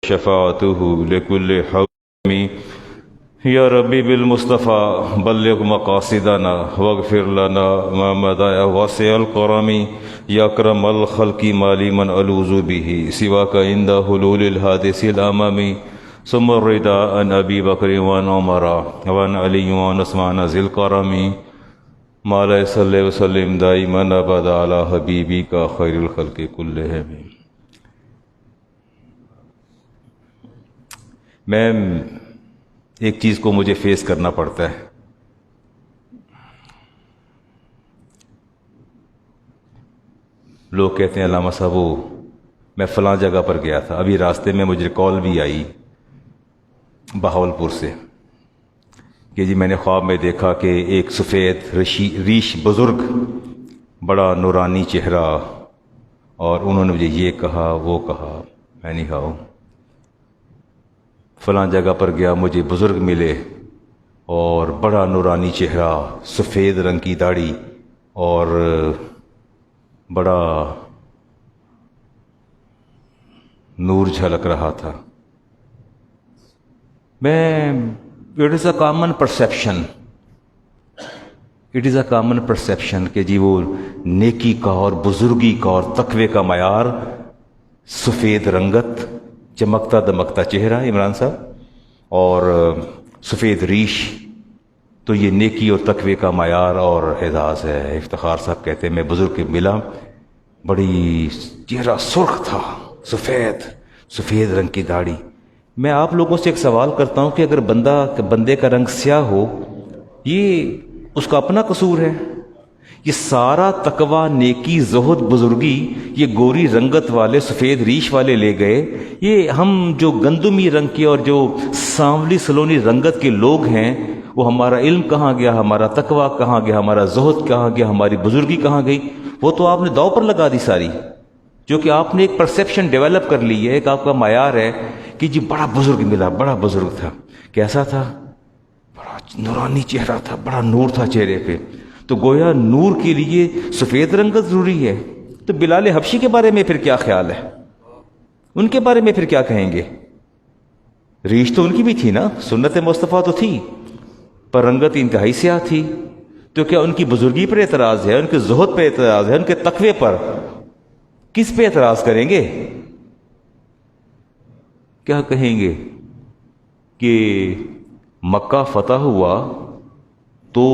شفاعته لكل حوم یا ربی بالمصطفى بلغ مقاصدنا واغفر لنا ما مضى واسع الكرم یا اکرم الخلق مالی من الوذ به سواك عند حلول الحادث الامم ثم الرضا عن ابی بکر وعن عمر وعن علی وعن عثمان ذی الکرم مولا صلی وسلم دائما ابدا علی حبیبک خیر الخلق کلہم۔ میں ایک چیز کو مجھے فیس کرنا پڑتا ہے، لوگ کہتے ہیں علامہ صاحب وہ میں فلاں جگہ پر گیا تھا، ابھی راستے میں مجھے کال بھی آئی بہاولپور سے کہ جی میں نے خواب میں دیکھا کہ ایک سفید ریش بزرگ، بڑا نورانی چہرہ، اور انہوں نے مجھے یہ کہا وہ کہا۔ میں نے کہا فلاں جگہ پر گیا، مجھے بزرگ ملے اور بڑا نورانی چہرہ، سفید رنگ کی داڑھی اور بڑا نور جھلک رہا تھا۔ It is a common perception, it is a common perception کہ جی وہ نیکی کا اور بزرگی کا اور تقوی کا معیار سفید رنگت، چمکتا دمکتا چہرہ عمران صاحب، اور سفید ریش، تو یہ نیکی اور تقوی کا معیار اور اعزاز ہے۔ افتخار صاحب کہتے ہیں میں بزرگ کے ملا، بڑی چہرہ سرخ تھا، سفید رنگ کی داڑھی۔ میں آپ لوگوں سے ایک سوال کرتا ہوں کہ اگر بندے کا رنگ سیاہ ہو، یہ اس کا اپنا قصور ہے؟ یہ سارا تقوی، نیکی، زہد، بزرگی یہ گوری رنگت والے، سفید ریش والے لے گئے۔ یہ ہم جو گندمی رنگ کے اور جو سانولی سلونی رنگت کے لوگ ہیں، وہ ہمارا علم کہاں گیا، ہمارا تقوی کہاں گیا، ہمارا زہد کہاں گیا، ہماری بزرگی کہاں گئی؟ وہ تو آپ نے داؤ پر لگا دی ساری، جو کہ آپ نے ایک پرسیپشن ڈیولپ کر لی ہے، ایک آپ کا معیار ہے کہ جی بڑا بزرگ ملا، بڑا بزرگ تھا۔ کیسا تھا؟ بڑا نورانی چہرہ تھا، بڑا نور تھا چہرے پہ۔ تو گویا نور کے لیے سفید رنگت ضروری ہے۔ تو بلال حبشی کے بارے میں پھر کیا خیال ہے؟ ان کے بارے میں پھر کیا کہیں گے؟ ریش تو ان کی بھی تھی نا، سنت مصطفیٰ تو تھی، پر رنگت انتہائی سیاہ تھی۔ تو کیا ان کی بزرگی پر اعتراض ہے، ان کے زہد پر اعتراض ہے، ان کے تقوی پر؟ کس پہ اعتراض کریں گے؟ کیا کہیں گے کہ مکہ فتح ہوا تو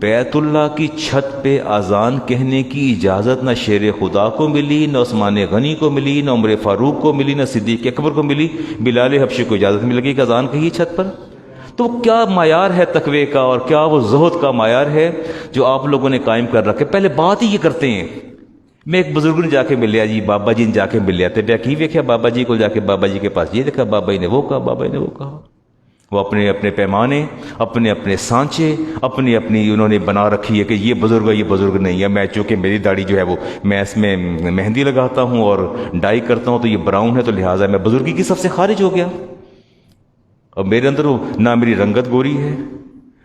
بیت اللہ کی چھت پہ اذان کہنے کی اجازت نہ شیر خدا کو ملی، نہ عثمان غنی کو ملی، نہ عمر فاروق کو ملی، نہ صدیق اکبر کو ملی، بلال حبشی کو اجازت مل گئی کہ اذان کہی چھت پر؟ تو کیا معیار ہے تقوی کا، اور کیا وہ زہد کا معیار ہے جو آپ لوگوں نے قائم کر رکھے؟ پہلے بات ہی یہ کرتے ہیں۔ میں ایک بزرگ نے جا کے مل لیا جی، بابا جی نے جا کے مل لیا، تو کی ویکھیا بابا جی کو جا کے، بابا جی کے پاس یہ دیکھا، بابا جی نے وہ کہا، بابا جی نے وہ کہا۔ وہ اپنے اپنے پیمانے، اپنے اپنے سانچے، اپنی انہوں نے بنا رکھی ہے کہ یہ بزرگ ہے، یہ بزرگ نہیں ہے۔ میں چونکہ میری داڑھی جو ہے وہ میں اس میں مہندی لگاتا ہوں اور ڈائی کرتا ہوں تو یہ براؤن ہے، تو لہٰذا میں بزرگی کی سب سے خارج ہو گیا۔ اب میرے اندر نہ میری رنگت گوری ہے،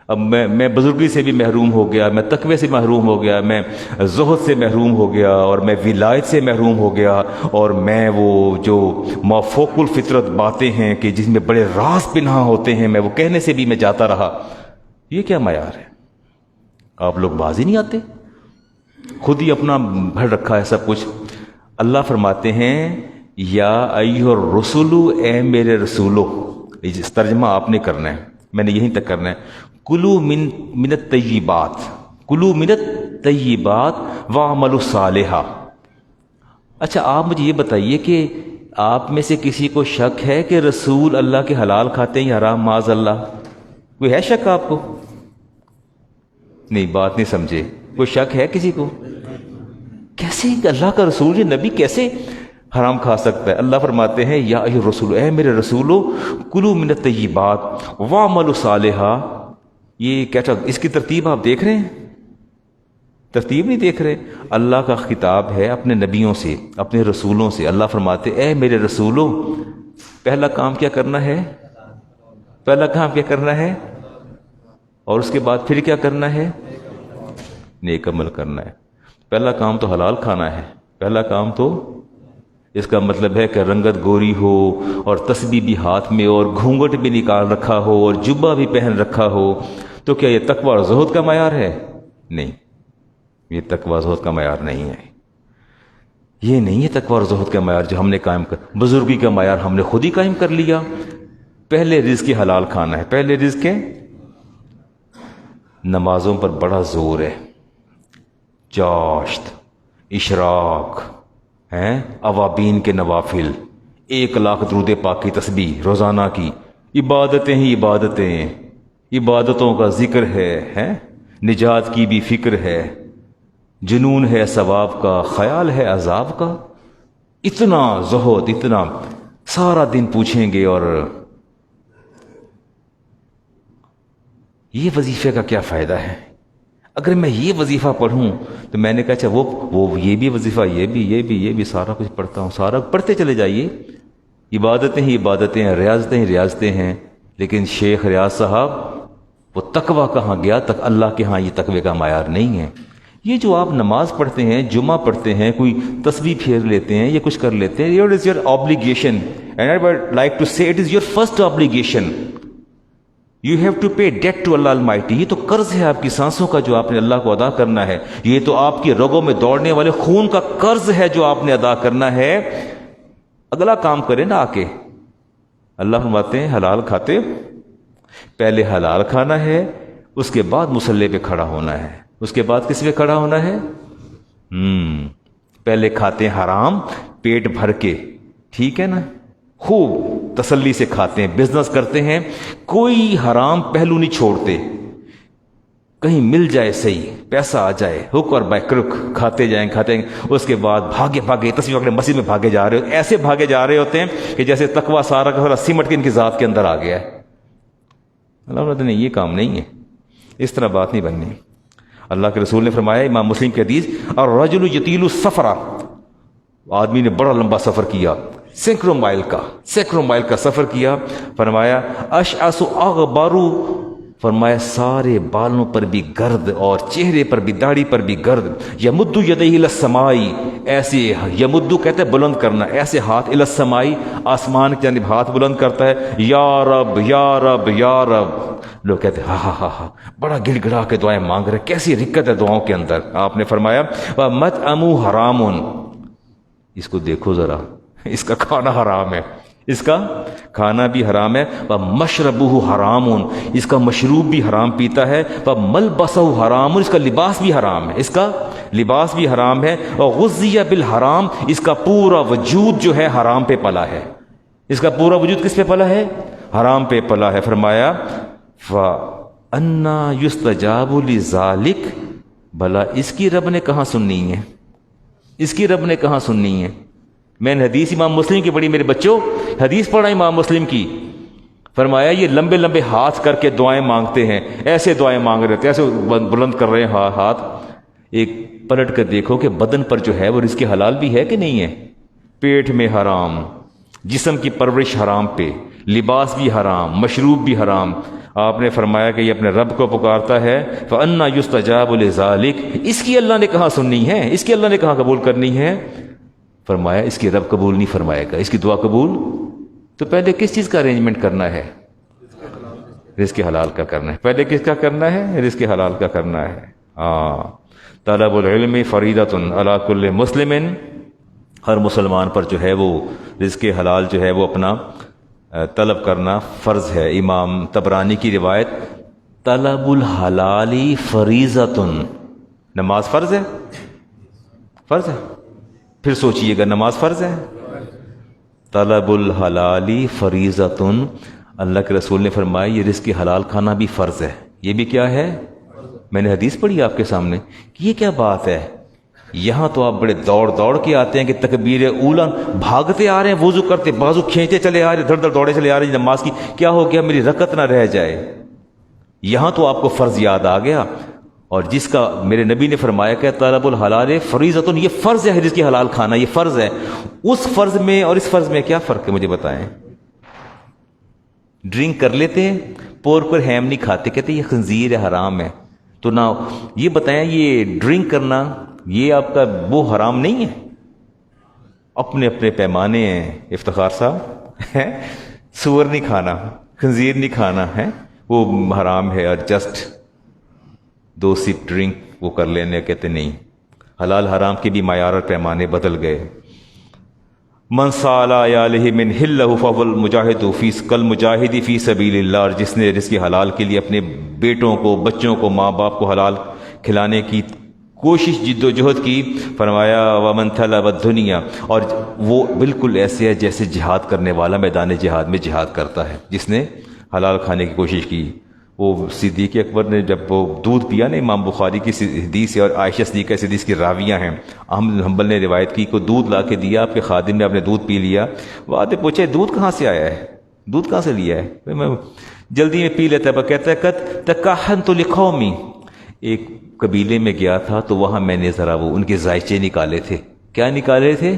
اب میں بزرگی سے بھی محروم ہو گیا، میں تقوی سے محروم ہو گیا، میں زہد سے محروم ہو گیا، اور میں ولایت سے محروم ہو گیا، اور میں وہ جو مافوق الفطرت باتیں ہیں کہ جس میں بڑے راز پنہاں ہوتے ہیں، میں وہ کہنے سے بھی میں جاتا رہا۔ یہ کیا معیار ہے؟ آپ لوگ باز ہی نہیں آتے، خود ہی اپنا بھر رکھا ہے سب کچھ۔ اللہ فرماتے ہیں یا ایھا الرسول، اے میرے رسولو، اس ترجمہ آپ نے کرنا ہے، میں نے یہیں تک کرنا ہے۔ کلو من الطیبات، کلو من الطیبات واعملوا صالحا۔ اچھا آپ مجھے یہ بتائیے کہ آپ میں سے کسی کو شک ہے کہ رسول اللہ کے حلال کھاتے ہیں یا حرام؟ معاذ اللہ، کوئی ہے شک آپ کو؟ نہیں، بات نہیں سمجھے، کوئی شک ہے کسی کو؟ کیسے اللہ کا رسول، یہ نبی کیسے حرام کھا سکتا ہے؟ اللہ فرماتے ہیں یا ایھا الرسول، اے میرے رسولو، کلوا من الطیبات واعملوا صالحا۔ یہ کیا اس کی ترتیب آپ دیکھ رہے ہیں؟ ترتیب نہیں دیکھ رہے۔ اللہ کا خطاب ہے اپنے نبیوں سے، اپنے رسولوں سے۔ اللہ فرماتے اے میرے رسولوں، پہلا کام کیا کرنا ہے؟ پہلا کام کیا کرنا ہے؟ اور اس کے بعد پھر کیا کرنا ہے؟ نیک عمل کرنا ہے۔ پہلا کام تو حلال کھانا ہے، پہلا کام تو اس کا مطلب ہے کہ رنگت گوری ہو اور تسبیح بھی ہاتھ میں اور گھونگھٹ بھی نکال رکھا ہو اور جبہ بھی پہن رکھا ہو، تو کیا یہ تقوی اور زہد کا معیار ہے؟ نہیں، یہ تقوی اور زہد کا معیار نہیں ہے. یہ نہیں ہے تقوی اور زہد کا معیار جو ہم نے قائم کر، بزرگی کا معیار ہم نے خود ہی قائم کر لیا. پہلے رزق حلال کھانا ہے، پہلے رزق ہے. نمازوں پر بڑا زور ہے، چاشت، اشراق ہیں، اوابین کے نوافل، 1,00,000 درود پاک کی تسبیح روزانہ کی، عبادتیں ہی عبادتیں، عبادتوں کا ذکر ہے، نجات کی بھی فکر ہے، جنون ہے ثواب کا، خیال ہے عذاب کا. اتنا زہد، اتنا سارا دن پوچھیں گے. اور یہ وظیفے کا کیا فائدہ ہے؟ اگر میں یہ وظیفہ پڑھوں تو میں نے کہا اچھا وہ یہ بھی وظیفہ، یہ بھی سارا کچھ پڑھتا ہوں، سارا پڑھتے چلے جائیے. عبادتیں ہی عبادتیں ہیں، ریاضتیں ہی ریاضتیں ہیں. لیکن شیخ ریاض صاحب، وہ تقوی کہاں گیا؟ تک اللہ کے ہاں یہ تقوی کا معیار نہیں ہے. یہ جو آپ نماز پڑھتے ہیں، جمعہ پڑھتے ہیں، کوئی تسبیح پھیر لیتے ہیں، یہ کچھ کر لیتے ہیں، it is your obligation, and I would like to say it is your first obligation. You have to pay debt to Allah Almighty. یہ تو قرض ہے آپ کی سانسوں کا جو آپ نے اللہ کو ادا کرنا ہے. یہ تو آپ کی رگوں میں دوڑنے والے خون کا قرض ہے جو آپ نے ادا کرنا ہے. اگلا کام کریں نا آ کے. اللہ فرماتے ہیں حلال کھاتے، پہلے حلال کھانا ہے، اس کے بعد مصلی پہ کھڑا ہونا ہے. اس کے بعد کس پہ کھڑا ہونا ہے؟ پہلے کھاتے ہیں حرام پیٹ بھر کے، ٹھیک ہے نا، خوب تسلی سے کھاتے ہیں، بزنس کرتے ہیں، کوئی حرام پہلو نہیں چھوڑتے. کہیں مل جائے صحیح، پیسہ آ جائے، ہک اور بائی کرک کھاتے جائیں. اس کے بعد بھاگے تصویر پکڑے مسجد میں بھاگے جا رہے ہو، ایسے بھاگے جا رہے ہوتے ہیں کہ جیسے تقوی سارا کا سارا سمٹ کے ان کی ذات کے اندر آ گیا ہے. اللہ نے یہ کام نہیں ہے، اس طرح بات نہیں بننی. اللہ کے رسول نے فرمایا، امام مسلم کی حدیث، الرجل یطیل السفر، آدمی نے بڑا لمبا سفر کیا، سینکڑوں مائل کا سفر کیا. فرمایا اشعث اغبر، فرمایا سارے بالوں پر بھی گرد اور چہرے پر بھی، داڑھی پر بھی گرد. یمد یدیہ الی السماء، ایسے یمد کہتے ہیں بلند کرنا، ایسے ہاتھ الی السماء، آسمان کی جانب ہاتھ بلند کرتا ہے. یا رب یا رب یا رب. لوگ کہتے ہیں ہاں بڑا گڑ گڑا کے دعائیں مانگ رہے، کیسی رکت ہے دعاؤں کے اندر. آپ نے فرمایا مطعمہ حرام، اس کو دیکھو ذرا، اس کا کھانا حرام ہے، اس کا کھانا بھی حرام ہے. مشربہ حرام، اس کا مشروب بھی حرام پیتا ہے. ملبسہ حرام، اس کا لباس بھی حرام ہے، اس کا لباس بھی حرام ہے. غذی بالحرام، اس کا پورا وجود جو ہے حرام پہ پلا ہے. اس کا پورا وجود کس پہ پلا ہے؟ حرام پہ پلا ہے. فرمایا فَأَنَّا يُسْتَجَابُ لِذَلِكَ، بھلا اس کی رب نے کہاں سننی ہے؟ اس کی رب نے کہاں سننی ہے؟ میں نے حدیث امام مسلم کی پڑھی، میرے بچوں حدیث پڑھا امام مسلم کی. فرمایا یہ لمبے لمبے ہاتھ کر کے دعائیں مانگتے ہیں، ایسے دعائیں مانگ رہے تھے، ایسے بلند کر رہے ہیں ہاتھ. ایک پلٹ کر دیکھو کہ بدن پر جو ہے وہ رزق حلال بھی ہے کہ نہیں ہے. پیٹ میں حرام، جسم کی پرورش حرام پہ، لباس بھی حرام، مشروب بھی حرام. آپ نے فرمایا کہ یہ اپنے رب کو پکارتا ہے. فَأَنَّا يُسْتَجَابُ لِذَلِكَ، اس کی اللہ نے کہاں سننی ہے؟ اس کی اللہ نے کہاں قبول کرنی ہے؟ فرمایا اس کی رب قبول نہیں فرمائے گا، اس کی دعا قبول. تو پہلے کس چیز کا ارینجمنٹ کرنا ہے؟ رزق حلال کا کرنا ہے. پہلے کس کا کرنا ہے؟ رزق حلال کا کرنا ہے. طلب العلم فریضۃ علی کل مسلم، ہر مسلمان پر جو ہے وہ رزق حلال جو ہے وہ اپنا طلب کرنا فرض ہے. امام طبرانی کی روایت، طلب الحلال فریضۃ، نماز فرض ہے، فرض ہے. پھر سوچئے گا نماز فرض ہے. طلب الحلال فریضۃ، اللہ کے رسول نے فرمایا یہ رزق حلال کھانا بھی فرض ہے. یہ بھی کیا ہے؟ میں نے حدیث پڑھی آپ کے سامنے کہ یہ کیا بات ہے. یہاں تو آپ بڑے دوڑ کے آتے ہیں کہ تکبیر اولا، بھاگتے آ رہے ہیں، وضو کرتے بازو کھینچتے چلے آ رہے، دھڑ دوڑے چلے آ رہے ہیں نماز کی. کیا ہو گیا؟ میری رکعت نہ رہ جائے. یہاں تو آپ کو فرض یاد آ گیا. اور جس کا میرے نبی نے فرمایا کہ طلب الحلال فریضۃ، یہ فرض ہے رزق حلال کھانا، یہ فرض ہے. اس فرض میں اور اس فرض میں کیا فرق ہے مجھے بتائیں؟ ڈرنک کر لیتے ہیں، پور پر ہیم نہیں کھاتے، کہتے یہ خنزیر ہے، حرام ہے. تو نہ یہ بتائیں یہ ڈرنک کرنا یہ آپ کا وہ حرام نہیں ہے؟ اپنے اپنے پیمانے ہیں افتخار صاحب ہیں. سور نہیں کھانا، خنزیر نہیں کھانا ہے، وہ حرام ہے، اور جسٹ 2 سپ ڈرنک وہ کر لینے کہتے نہیں. حلال حرام کے بھی معیار اور پیمانے بدل گئے. من سال علیہ من ہلہ فول مجاہد فی کل مجاہدی فی سبیل اللہ، اور جس نے رزق حلال کے لیے اپنے بیٹوں کو، بچوں کو، ماں باپ کو حلال کھلانے کی کوشش، جد و جہد کی، فرمایا ومن طلب الدنیا، اور وہ بالکل ایسے ہے جیسے جہاد کرنے والا میدان جہاد میں جہاد کرتا ہے، جس نے حلال کھانے کی کوشش کی. وہ صدیق اکبر نے جب وہ دودھ پیا نا، امام بخاری کی حدیث ہے اور عائشہ صدیقہ اس حدیث کی راویہ ہیں، احمد بن حنبل نے روایت کی، کو دودھ لا کے دیا، آپ کے خادم نے، آپ نے دودھ پی لیا. وہ آتے پوچھے دودھ کہاں سے آیا ہے، دودھ کہاں سے لیا ہے؟ میں جلدی میں پی لیتا ہے. کہتا ہے قد تکہنت لقومی، ایک قبیلے میں گیا تھا تو وہاں میں نے ذرا وہ ان کے ذائچے نکالے تھے. کیا نکالے تھے؟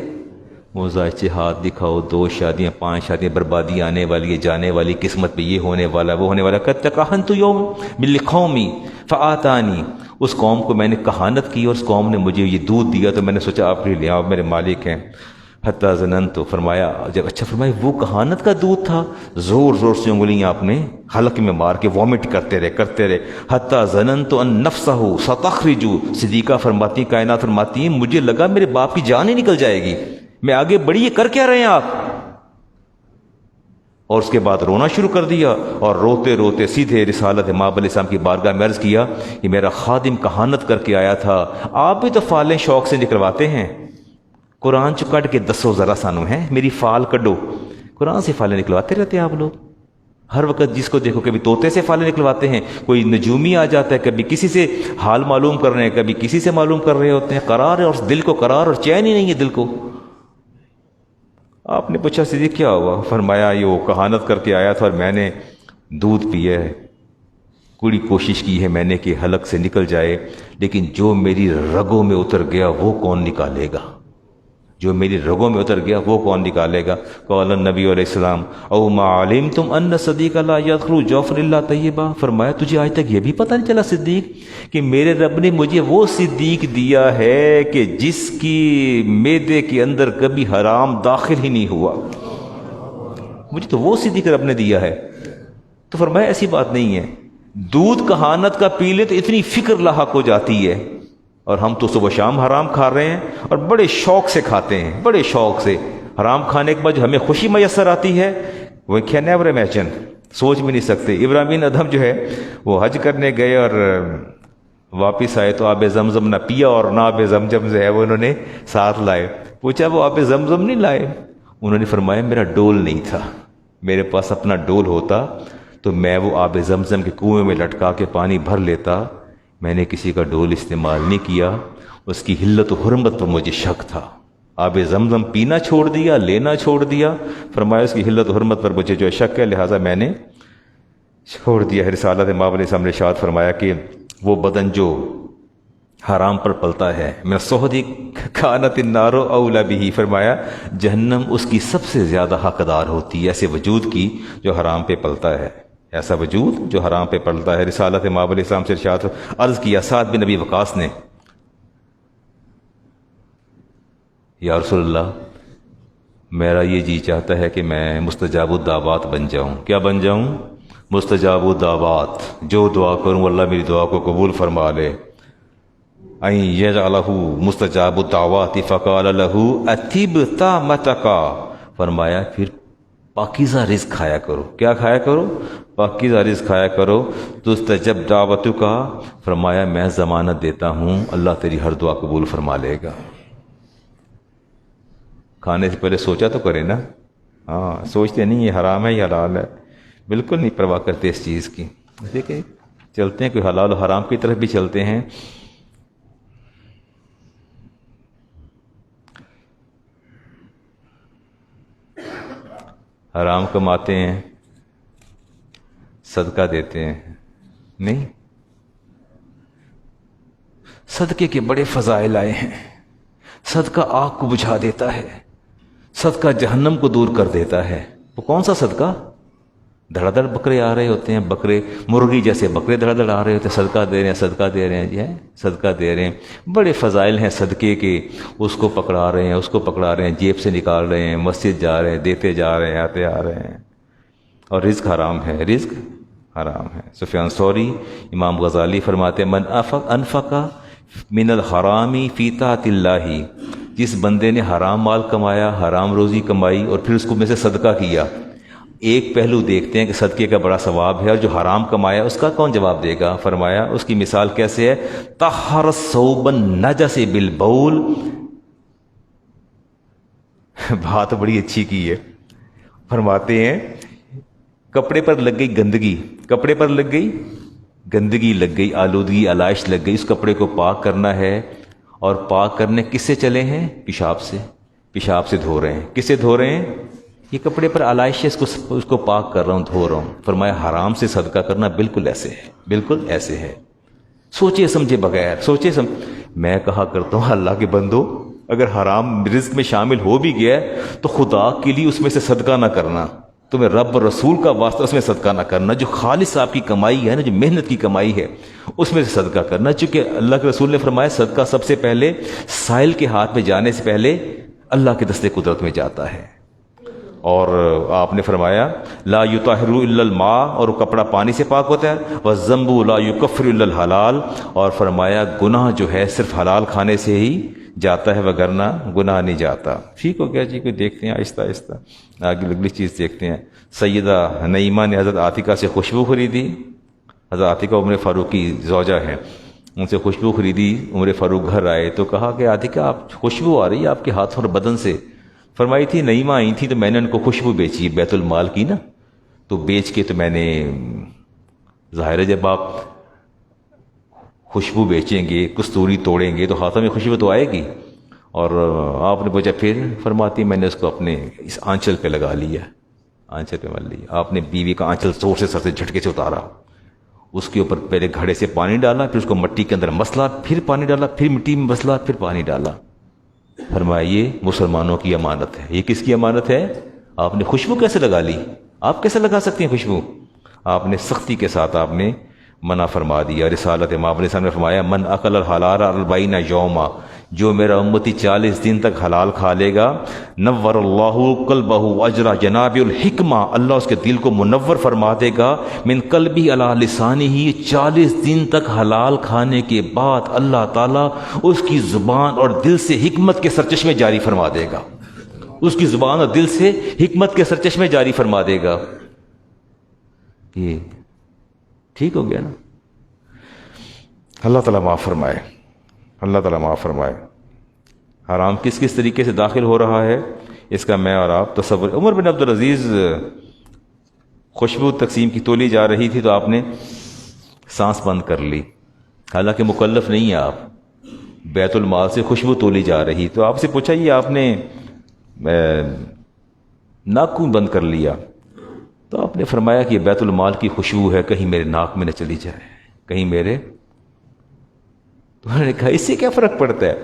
وہ ذائچے، ہاتھ دکھاؤ، 2 شادیاں، 5 شادیاں، بربادی آنے والی ہے، جانے والی، قسمت پہ یہ ہونے والا، وہ ہونے والا. قد تکہنت یوم بالقومی فآتانی، اس قوم کو میں نے کہانت کی اور اس قوم نے مجھے یہ دودھ دیا تو میں نے سوچا آپ لے آؤ، میرے مالک ہیں. حتیٰ ظننت، فرمایا جب اچھا فرمایا وہ کہانت کا دودھ تھا، زور زور سے انگلیاں اپنے حلق میں مار کے وامٹ کرتے رہے. حتیٰ ظننت ان نفسہ ستخرج، صدیقہ فرماتی، کائنات فرماتی ہیں، مجھے لگا میرے باپ کی جان ہی نکل جائے گی، میں آگے بڑھی، یہ کر کیا رہے ہیں آپ؟ اور اس کے بعد رونا شروع کر دیا، اور روتے روتے سیدھے رسالت امام علیہ السلام کی بارگاہ میں عرض کیا کہ میرا خادم کہانت کر کے آیا تھا، آپ بھی تو فالیں شوق سے نکلواتے ہیں، قرآن چ کٹ کے دسو ذرا سانو ہیں، میری فال کڈو. قرآن سے فالیں نکلواتے رہتے ہیں آپ لوگ ہر وقت، جس کو دیکھو کبھی طوطے سے فالیں نکلواتے ہیں، کوئی نجومی آ جاتا ہے، کبھی کسی سے حال معلوم کر رہے ہیں، کبھی کسی سے معلوم کر رہے ہوتے ہیں. قرار ہے، اور دل کو قرار اور چین ہی نہیں ہے دل کو. آپ نے پوچھا صدیق کیا ہوا؟ فرمایا یہ وہ کہانت کر کے آیا تھا اور میں نے دودھ پیا ہے، پوری کوشش کی ہے میں نے کہ حلق سے نکل جائے، لیکن جو میری رگوں میں اتر گیا وہ کون نکالے گا؟ جو میری رگوں میں اتر گیا وہ کون نکالے گا؟ قال النبی علیہ السلام او ما علمتم ان صدیق لا يدخل جوفر الا طیبا، فرمایا تجھے آج تک یہ بھی پتہ نہیں چلا صدیق کہ میرے رب نے مجھے وہ صدیق دیا ہے کہ جس کی معدے کے اندر کبھی حرام داخل ہی نہیں ہوا، مجھے تو وہ صدیق رب نے دیا ہے. تو فرمایا ایسی بات نہیں ہے، دودھ کہانت کا پی لے تو اتنی فکر لاحق ہو جاتی ہے، اور ہم تو صبح شام حرام کھا رہے ہیں اور بڑے شوق سے کھاتے ہیں، بڑے شوق سے. حرام کھانے کے بعد جو ہمیں خوشی میسر آتی ہے وہ کین نیور امیجن، سوچ بھی نہیں سکتے. ابراہیم ادھم جو ہے وہ حج کرنے گئے اور واپس آئے تو آب زمزم نہ پیا اور نہ آب زمزم جو ہے وہ انہوں نے ساتھ لائے. پوچھا وہ آب زمزم نہیں لائے؟ انہوں نے فرمایا میرا ڈول نہیں تھا، میرے پاس اپنا ڈول ہوتا تو میں وہ آب زمزم کے کنویں میں لٹکا کے پانی بھر لیتا. میں نے کسی کا ڈول استعمال نہیں کیا، اس کی حلت و حرمت پر مجھے شک تھا. آب زمزم پینا چھوڑ دیا، لینا چھوڑ دیا، فرمایا اس کی حلت و حرمت پر مجھے جو ہے شک ہے، لہٰذا میں نے چھوڑ دیا. رسالت امام علیہ السلام نے ارشاد فرمایا کہ وہ بدن جو حرام پر پلتا ہے، میں صحدی کانت النار اولی بہ، فرمایا جہنم اس کی سب سے زیادہ حقدار ہوتی ہے ایسے وجود کی جو حرام پہ پلتا ہے، ایسا وجود جو حرام پہ پلتا ہے. رسالت امام علیہ السلام سے ارشاد عرض کیا سعد بن نبی وقاص نے، یا رسول اللہ میرا یہ جی چاہتا ہے کہ میں مستجاب الدعوات بن جاؤں. کیا بن جاؤں؟ مستجاب الدعوات، جو دعا کروں اللہ میری دعا کو قبول فرما لے. این یجعلہ مستجاب الدعوات فقال لہ اطب طعمتک، فرمایا پھر پاکیزہ رزق کھایا کرو. کیا کھایا کرو؟ پاکیزہ رزق کھایا کرو. تستجب دعوتک، فرمایا میں ضمانت دیتا ہوں اللہ تیری ہر دعا قبول فرما لے گا. کھانے سے پہلے سوچا تو کرے نا، ہاں سوچتے نہیں یہ حرام ہے یہ حلال ہے، بالکل نہیں پرواہ کرتے اس چیز کی. دیکھیں چلتے ہیں کوئی حلال و حرام کی طرف بھی چلتے ہیں. حرام کماتے ہیں، صدقہ دیتے ہیں نہیں. صدقے کے بڑے فضائل آئے ہیں. صدقہ آگ کو بجھا دیتا ہے، صدقہ جہنم کو دور کر دیتا ہے. وہ کون سا صدقہ؟ دھڑا دھڑ بکرے آ رہے ہوتے ہیں، بکرے مرغی جیسے بکرے دھڑا دھڑ آ رہے ہوتے ہیں، صدقہ دے رہے ہیں، صدقہ دے رہے ہیں جی، صدقہ دے رہے ہیں، بڑے فضائل ہیں صدقے کے، اس کو پکڑا رہے ہیں، اس کو پکڑا رہے ہیں، جیب سے نکال رہے ہیں، مسجد جا رہے ہیں، دیتے جا رہے ہیں، آتے آ رہے ہیں، اور رزق حرام ہے، رزق حرام ہے۔ سفیان ثوری، امام غزالی فرماتے ہیں من انفق من الحرام فی طاعت اللہ، جس بندے نے حرام مال کمایا، حرام روزی کمائی اور پھر اس کو میں سے صدقہ کیا، ایک پہلو دیکھتے ہیں کہ صدقے کا بڑا ثواب ہے، اور جو حرام کمایا اس کا کون جواب دے گا؟ فرمایا اس کی مثال کیسے ہے؟ طہر الثوب النجس بالبول، بات بڑی اچھی کی ہے، فرماتے ہیں کپڑے پر لگ گئی گندگی، کپڑے پر لگ گئی گندگی، لگ گئی آلودگی، علائش لگ گئی، اس کپڑے کو پاک کرنا ہے، اور پاک کرنے کس سے چلے ہیں؟ پیشاب سے، پیشاب سے دھو رہے ہیں، کس سے دھو رہے ہیں؟ یہ کپڑے پر علائش ہے، اس کو پاک کر رہا ہوں، دھو رہا ہوں۔ فرمایا حرام سے صدقہ کرنا بالکل ایسے ہے، بالکل ایسے ہے، سوچے سمجھے بغیر، میں کہا کرتا ہوں اللہ کے بندو، اگر حرام رزق میں شامل ہو بھی گیا تو خدا کے لیے اس میں سے صدقہ نہ کرنا، تمہیں رب اور رسول کا واسطہ اس میں صدقہ نہ کرنا، جو خالص آپ کی کمائی ہے نا، جو محنت کی کمائی ہے اس میں سے صدقہ کرنا، چونکہ اللہ کے رسول نے فرمایا صدقہ سب سے پہلے سائل کے ہاتھ میں جانے سے پہلے اللہ کے دستے قدرت میں جاتا ہے۔ اور آپ نے فرمایا لا یطہر الا الماء، اور کپڑا پانی سے پاک ہوتا ہے، والذنب لا یکفر الا الحلال، اور فرمایا گناہ جو ہے صرف حلال کھانے سے ہی جاتا ہے، وگرنہ گناہ نہیں جاتا۔ ٹھیک ہو گیا جی، کوئی دیکھتے ہیں آہستہ آہستہ آگے اگلی چیز دیکھتے ہیں۔ سیدہ نعیمہ نے حضرت عاتقہ سے خوشبو خریدی، حضرت عاتقہ عمر فاروق کی زوجہ ہیں، ان سے خوشبو خریدی، عمر فاروق گھر آئے تو کہا کہ عاتقہ آپ خوشبو آ رہی ہے آپ کے ہاتھوں اور بدن سے۔ فرمائی تھی نعیمہ آئی تھی تو میں نے ان کو خوشبو بیچی بیت المال کی نا، تو بیچ کے تو میں نے، ظاہر ہے جب آپ خوشبو بیچیں گے، کستوری توڑیں گے تو ہاتھوں میں خوشبو تو آئے گی، اور آپ نے پوچھا پھر؟ فرماتی میں نے اس کو اپنے اس آنچل پہ لگا لیا، آنچل پہ مل لیا۔ آپ نے بیوی کا آنچل زور سے سر سے جھٹکے سے اتارا، اس کے اوپر پہلے گھڑے سے پانی ڈالا، پھر اس کو مٹی کے اندر مسلا، پھر پانی ڈالا، پھر مٹی میں مسلا، پھر پانی ڈالا۔ فرمایا یہ مسلمانوں کی امانت ہے۔ یہ کس کی امانت ہے؟ آپ نے خوشبو کیسے لگا لی؟ آپ کیسے لگا سکتی ہیں خوشبو؟ آپ نے سختی کے ساتھ آپ نے منع فرما دیا۔ رسالت امام نے سامنے فرمایا من اکل الحلال 40 یوما، جو میرا امتی 40 دن تک حلال کھا لے گا، نور اللہ قلبہ اجر جناب الحکمہ، اللہ اس کے دل کو منور فرما دے گا، من قلبی علی لسانہ، 40 دن تک حلال کھانے کے بعد اللہ تعالیٰ اس کی زبان اور دل سے حکمت کے سرچشمے جاری فرما دے گا، اس کی زبان اور دل سے حکمت کے سرچشمے جاری فرما دے گا۔ یہ ٹھیک ہو گیا نا؟ اللہ تعالیٰ معاف فرمائے، اللہ تعالیٰ معاف فرمائے۔ حرام کس کس طریقے سے داخل ہو رہا ہے اس کا میں اور آپ تصور۔ عمر بن عبدالعزیز خوشبو تقسیم کی تولی جا رہی تھی تو آپ نے سانس بند کر لی، حالانکہ مکلف نہیں ہے آپ، بیت المال سے خوشبو تولی جا رہی، تو آپ سے پوچھا یہ آپ نے ناک کیوں بند کر لیا؟ تو آپ نے فرمایا کہ یہ بیت المال کی خوشبو ہے، کہیں میرے ناک میں نہ چلی جائے، کہیں میرے۔ تو انہوں نے کہا اس سے کیا فرق پڑتا ہے؟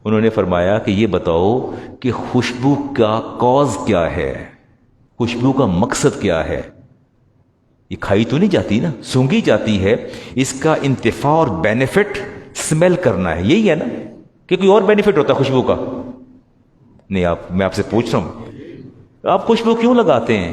انہوں نے فرمایا کہ یہ بتاؤ کہ خوشبو کا کاز کیا ہے، خوشبو کا مقصد کیا ہے؟ یہ کھائی تو نہیں جاتی نا، سونگھی جاتی ہے، اس کا انتفاع اور بینیفٹ سمیل کرنا ہے، یہی ہے نا؟ کہ کوئی اور بینیفٹ ہوتا ہے خوشبو کا؟ نہیں، میں آپ سے پوچھ رہا ہوں آپ خوشبو کیوں لگاتے ہیں؟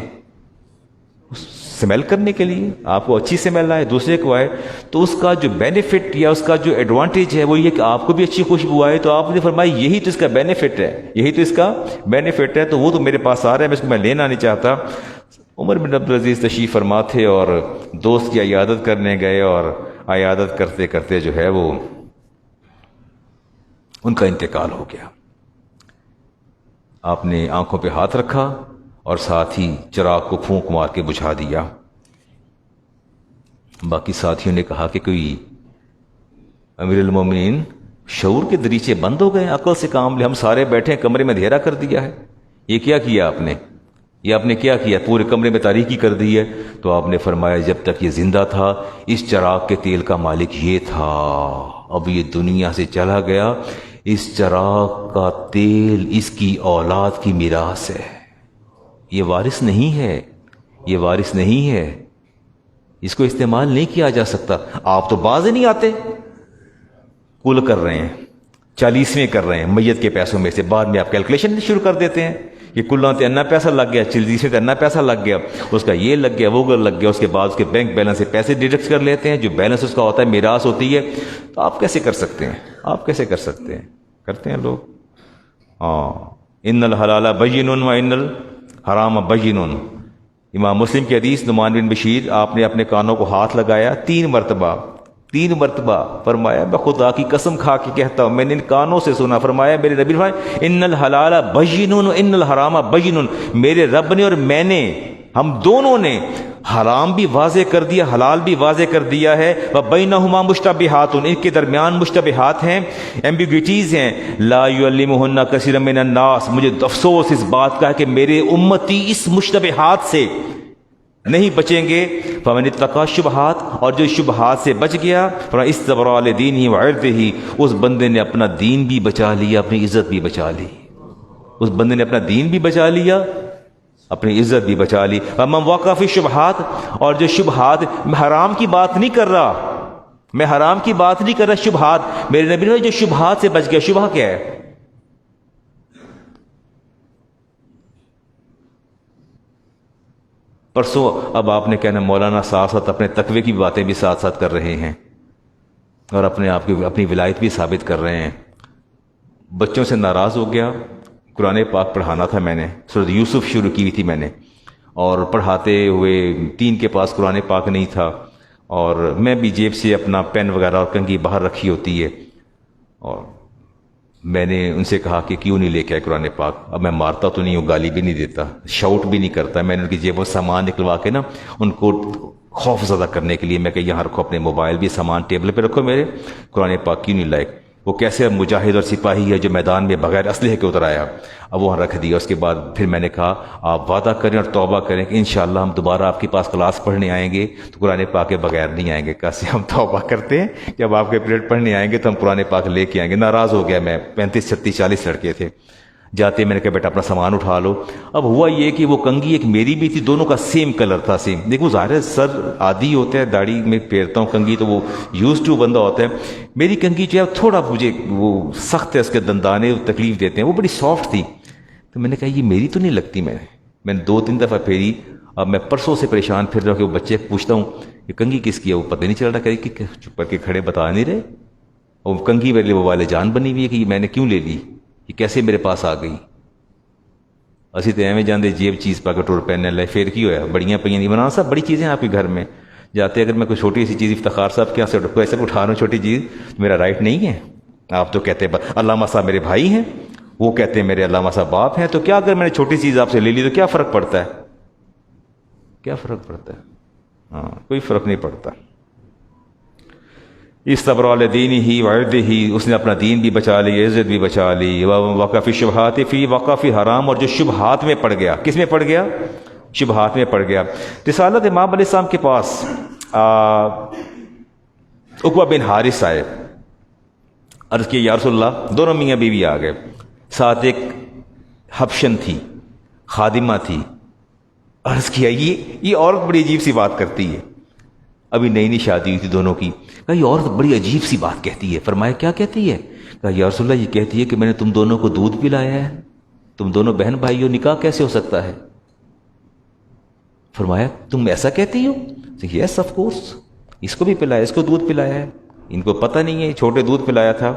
سمیل کرنے کے لیے، آپ کو اچھی سمیل آئے، دوسرے کو آئے، تو اس کا جو بینیفٹ یا اس کا جو ایڈوانٹیج ہے وہ یہ کہ آپ کو بھی اچھی خوشبو آئے، تو آپ نے فرمایا یہی تو اس کا بینیفٹ ہے، یہی تو اس کا بینیفٹ ہے، تو وہ تو میرے پاس آ رہا ہے، میں اس کو لینا نہیں چاہتا۔ عمر بن عبدالعزیز تشریف فرما تھے اور دوست کی عیادت کرنے گئے، اور عیادت کرتے کرتے جو ہے وہ ان کا انتقال ہو گیا۔ آپ نے آنکھوں پہ ہاتھ رکھا اور ساتھ ہی چراغ کو پھونک مار کے بجھا دیا۔ باقی ساتھیوں نے کہا کہ کوئی امیر المومنین شعور کے دریچے بند ہو گئے، عقل سے کام لے، ہم سارے بیٹھے کمرے میں اندھیرا کر دیا ہے، یہ کیا کیا آپ نے؟ یہ آپ نے کیا کیا؟ پورے کمرے میں تاریکی کر دی ہے۔ تو آپ نے فرمایا جب تک یہ زندہ تھا اس چراغ کے تیل کا مالک یہ تھا، اب یہ دنیا سے چلا گیا، اس چراغ کا تیل اس کی اولاد کی میراث ہے، یہ وارث نہیں ہے، یہ وارث نہیں ہے، اس کو استعمال نہیں کیا جا سکتا. آپ تو باز ہی نہیں آتے. کل کر رہے ہیں، 40ویں کر رہے ہیں میت کے پیسوں میں سے، بعد میں آپ کیلکولیشن شروع کر دیتے ہیں کہ کلوں تے اتنا پیسہ لگ گیا، 40ویں تے اتنا پیسہ لگ گیا، اس کا یہ لگ گیا، وہ لگ گیا، اس کے بعد اس کے بینک بیلنس سے پیسے ڈیڈکٹ کر لیتے ہیں جو بیلنس اس کا ہوتا ہے، میراث ہوتی ہے. تو آپ کیسے کر سکتے ہیں؟ آپ کیسے کر سکتے ہیں؟ کرتے ہیں لوگ. ان الحلال بین و ان الحرام بین. امام مسلم کی حدیث، نعمان بن بشیر، آپ نے اپنے کانوں کو ہاتھ لگایا 3 مرتبہ، 3 مرتبہ. فرمایا میں خدا کی قسم کھا کے کہتا ہوں میں نے ان کانوں سے سنا. فرمایا میرے نبی نے فرمایا ان الحلال بین و ان الحرام بین. میرے رب نے اور میں نے، ہم دونوں نے حرام بھی واضح کر دیا، حلال بھی واضح کر دیا ہے. وبینہما مشتبہات، ان کے درمیان مشتبہات ہیں، ایمبیگوٹیز ہیں. لا یعلمہن کثیر من الناس، مجھے افسوس اس بات کا ہے کہ میرے امتی اس مشتبہات سے نہیں بچیں گے. فمن اتقى الشبہات، اور جو شبہات سے بچ گیا، فاستبرأ لدینہ وعرضہ، اس بندے نے اپنا دین بھی بچا لیا، اپنی عزت بھی بچا لی. اس بندے نے اپنا دین بھی بچا لیا، اپنی عزت بھی بچا لی. ومن وقع فی الشبہات، اور جو شبہات، میں حرام کی بات نہیں کر رہا، میں حرام کی بات نہیں کر رہا، شبہات. میرے نبی نے جو شبہات سے بچ گیا، شبہ کیا ہے؟ پرسوں اب آپ نے کہنا مولانا ساتھ ساتھ اپنے تقوی کی باتیں بھی ساتھ ساتھ کر رہے ہیں اور اپنے آپ کی اپنی ولایت بھی ثابت کر رہے ہیں. بچوں سے ناراض ہو گیا. قرآن پاک پڑھانا تھا میں نے، سورۃ یوسف شروع کی تھی میں نے، اور پڑھاتے ہوئے 3 کے پاس قرآن پاک نہیں تھا، اور میں بھی جیب سے اپنا پین وغیرہ اور کنگھی باہر رکھی ہوتی ہے، اور میں نے ان سے کہا کہ کیوں نہیں لے کے آئے قرآن پاک. اب میں مارتا تو نہیں ہوں، گالی بھی نہیں دیتا، شاؤٹ بھی نہیں کرتا. میں نے ان کی جیبوں سے سامان نکلوا کے نا ان کو خوف زدہ کرنے کے لیے میں کہ یہاں رکھو، اپنے موبائل بھی سامان ٹیبل پہ رکھو، میرے قرآن پاک کیوں نہیں لائے. وہ کیسے مجاہد اور سپاہی ہے جو میدان میں بغیر اسلحے کے اتر آیا، اب وہاں رکھ دیا. اس کے بعد پھر میں نے کہا آپ وعدہ کریں اور توبہ کریں کہ انشاءاللہ ہم دوبارہ آپ کے پاس کلاس پڑھنے آئیں گے تو قرآن پاک کے بغیر نہیں آئیں گے. کیسے ہم توبہ کرتے ہیں کہ اب آپ کے پیریڈ پڑھنے آئیں گے تو ہم قرآن پاک لے کے آئیں گے. ناراض ہو گیا میں. 35 36 40 لڑکے تھے. جاتے میں نے کہا بیٹا اپنا سامان اٹھا لو. اب ہوا یہ کہ وہ کنگھی ایک میری بھی تھی، دونوں کا سیم کلر تھا، سیم. دیکھو ظاہر ہے سر عادی ہوتا ہے، داڑھی میں پھیرتا ہوں کنگھی تو وہ یوز ٹو بندہ ہوتا ہے. میری کنگھی جو ہے تھوڑا مجھے وہ سخت ہے، اس کے دندانے تکلیف دیتے ہیں، وہ بڑی سافٹ تھی. تو میں نے کہا یہ میری تو نہیں لگتی. میں نے 2-3 دفعہ پھیری. اب میں پرسوں سے پریشان پھر رہا ہوں کہ وہ بچے پوچھتا ہوں یہ کنگھی کس کی ہے، وہ پتہ نہیں چل رہا کہ چپ کر کے کھڑے بتا نہیں رہے. اور کنگھی میرے لیے وہ والے جان بنی ہوئی ہے کہ میں نے کیوں لے لی، یہ کیسے میرے پاس آ گئی. اسی تو ایویں جاندے جیب چیز پا کے ٹور پہننے لائے پھر کی ہویا بڑیاں پہ نہیں بنا. سب بڑی چیزیں آپ کے گھر میں جاتے، اگر میں کوئی چھوٹی سی چیز افتخار صاحب کے یہاں سے ایسے اٹھا رہا ہوں چھوٹی چیز، میرا رائٹ نہیں ہے. آپ تو کہتے ہیں علامہ صاحب میرے بھائی ہیں، وہ کہتے ہیں میرے علامہ صاحب باپ ہیں، تو کیا اگر میں نے چھوٹی چیز آپ سے لے لی تو کیا فرق پڑتا ہے؟ کیا فرق پڑتا ہے؟ ہاں کوئی فرق نہیں پڑتا. استبرأ لدینہ وعرضہ، اس نے اپنا دین بھی بچا لی، عزت بھی بچا لی. وقع فی الشبہات، فی وقع فی حرام، اور جو شبہات میں پڑ گیا. کس میں پڑ گیا؟ شبہات میں پڑ گیا. رسالت امام علیہ السلام کے پاس عقبہ بن حارث آئے، عرض کی یا رسول اللہ. دونوں میاں بیوی آ گئے، ساتھ ایک حبشن تھی، خادمہ تھی. عرض کیا یہ عورت بڑی عجیب سی بات کرتی ہے. ابھی نئی نئی شادی ہوئی تھی دونوں کی. کہا یہ عورت بڑی عجیب سی بات کہتی ہے. فرمایا کیا کہتی ہے؟ کہا یا رسول اللہ یہ کہتی ہے کہ میں نے تم دونوں کو دودھ پلایا ہے، تم دونوں بہن بھائی ہو، نکاح کیسے ہو سکتا ہے؟ فرمایا تم ایسا کہتی ہو؟ یس آف کورس، اس کو بھی پلایا، اس کو دودھ پلایا ہے. ان کو پتہ نہیں ہے چھوٹے دودھ پلایا تھا.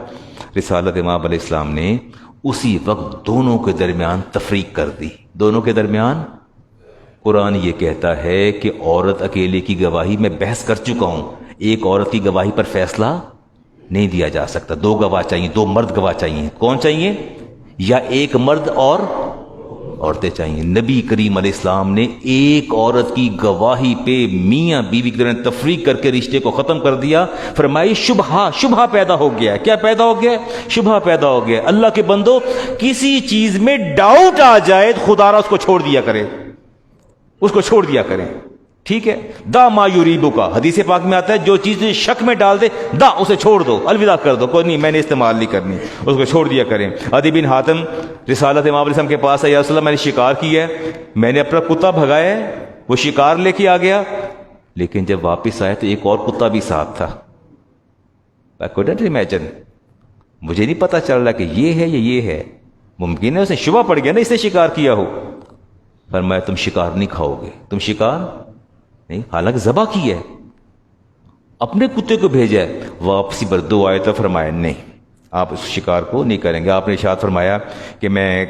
رسالت امام علیہ السلام نے اسی وقت دونوں کے درمیان تفریق کر دی. دونوں کے درمیان قرآن یہ کہتا ہے کہ عورت اکیلے کی گواہی میں بحث کر چکا ہوں، ایک عورت کی گواہی پر فیصلہ نہیں دیا جا سکتا. 2 گواہ چاہیے، 2 مرد گواہ چاہیے. کون چاہیے؟ یا ایک مرد اور عورتیں چاہیے. نبی کریم علیہ السلام نے ایک عورت کی گواہی پہ میاں بیوی کے درمیان تفریق کر کے رشتے کو ختم کر دیا. فرمائی شبہ پیدا ہو گیا. کیا پیدا ہو گیا؟ شبہ پیدا ہو گیا. اللہ کے بندو کسی چیز میں ڈاؤٹ آ جائے تو خدا را اس کو چھوڑ دیا کرے، اس کو چھوڑ دیا کریں. ٹھیک ہے، دا ما یریبک، حدیث پاک میں آتا ہے جو چیز شک میں ڈال دے دا اسے چھوڑ دو، الوداع کر دو، کوئی نہیں میں نے استعمال نہیں کرنی، اس کو چھوڑ دیا کریں. عدی بن حاتم رسالت امام علیہ السلام کے پاس ہے، یا رسول اللہ میں نے شکار کیا ہے، میں نے اپنا کتا بھگایا ہے، وہ شکار لے کے آ گیا، لیکن جب واپس آیا تو ایک اور کتا بھی ساتھ تھا. I couldn't imagine. مجھے نہیں پتا چل رہا کہ یہ ہے یا یہ ہے. ممکن ہے اسے شبہ پڑ گیا نا اس نے شکار کیا ہو. فرمایا تم شکار نہیں کھاؤ گے، تم شکار نہیں، حالانکہ ذبح کی ہے، اپنے کتے کو بھیجا ہے. واپسی پر 2 آئے تو فرمایا نہیں، آپ اس شکار کو نہیں کریں گے. آپ نے ارشاد فرمایا کہ میں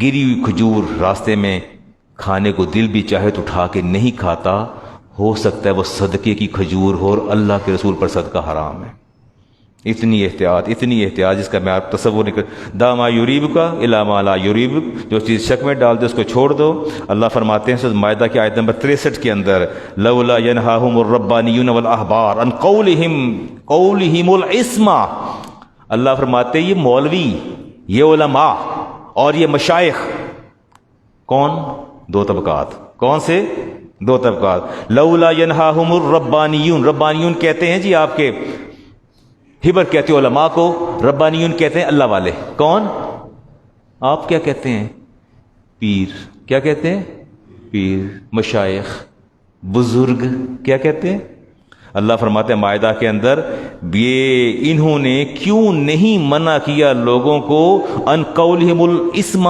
گری ہوئی کھجور راستے میں کھانے کو دل بھی چاہے تو اٹھا کے نہیں کھاتا، ہو سکتا ہے وہ صدقے کی کھجور ہو اور اللہ کے رسول پر صدقہ حرام ہے. اتنی احتیاط جس کا میں آپ تصور نہیں کر. دا ما یریب کا الا ما لا یریب، جو چیز شک میں ڈال دے اس کو چھوڑ دو. اللہ فرماتے ہیں سورۃ مائدہ کی آیت نمبر 63 کے اندر، لولا ینہاہم الربانیون والاحبار عن قولہم الاسم. اللہ فرماتے ہیں یہ مولوی، یہ علماء اور یہ مشائخ، کون؟ 2 طبقات. کون سے 2 طبقات؟ لولا ینہاہم الربانیون، ربانیون کہتے ہیں جی آپ کے ہبر کہتے ہیں علماء کو، ربانیون کہتے ہیں اللہ والے. کون؟ آپ کیا کہتے ہیں؟ پیر. کیا کہتے ہیں؟ پیر. مشائخ، بزرگ کیا کہتے ہیں؟ اللہ فرماتے ہیں مائدہ کے اندر، یہ انہوں نے کیوں نہیں منع کیا لوگوں کو ان قولہم الاسم،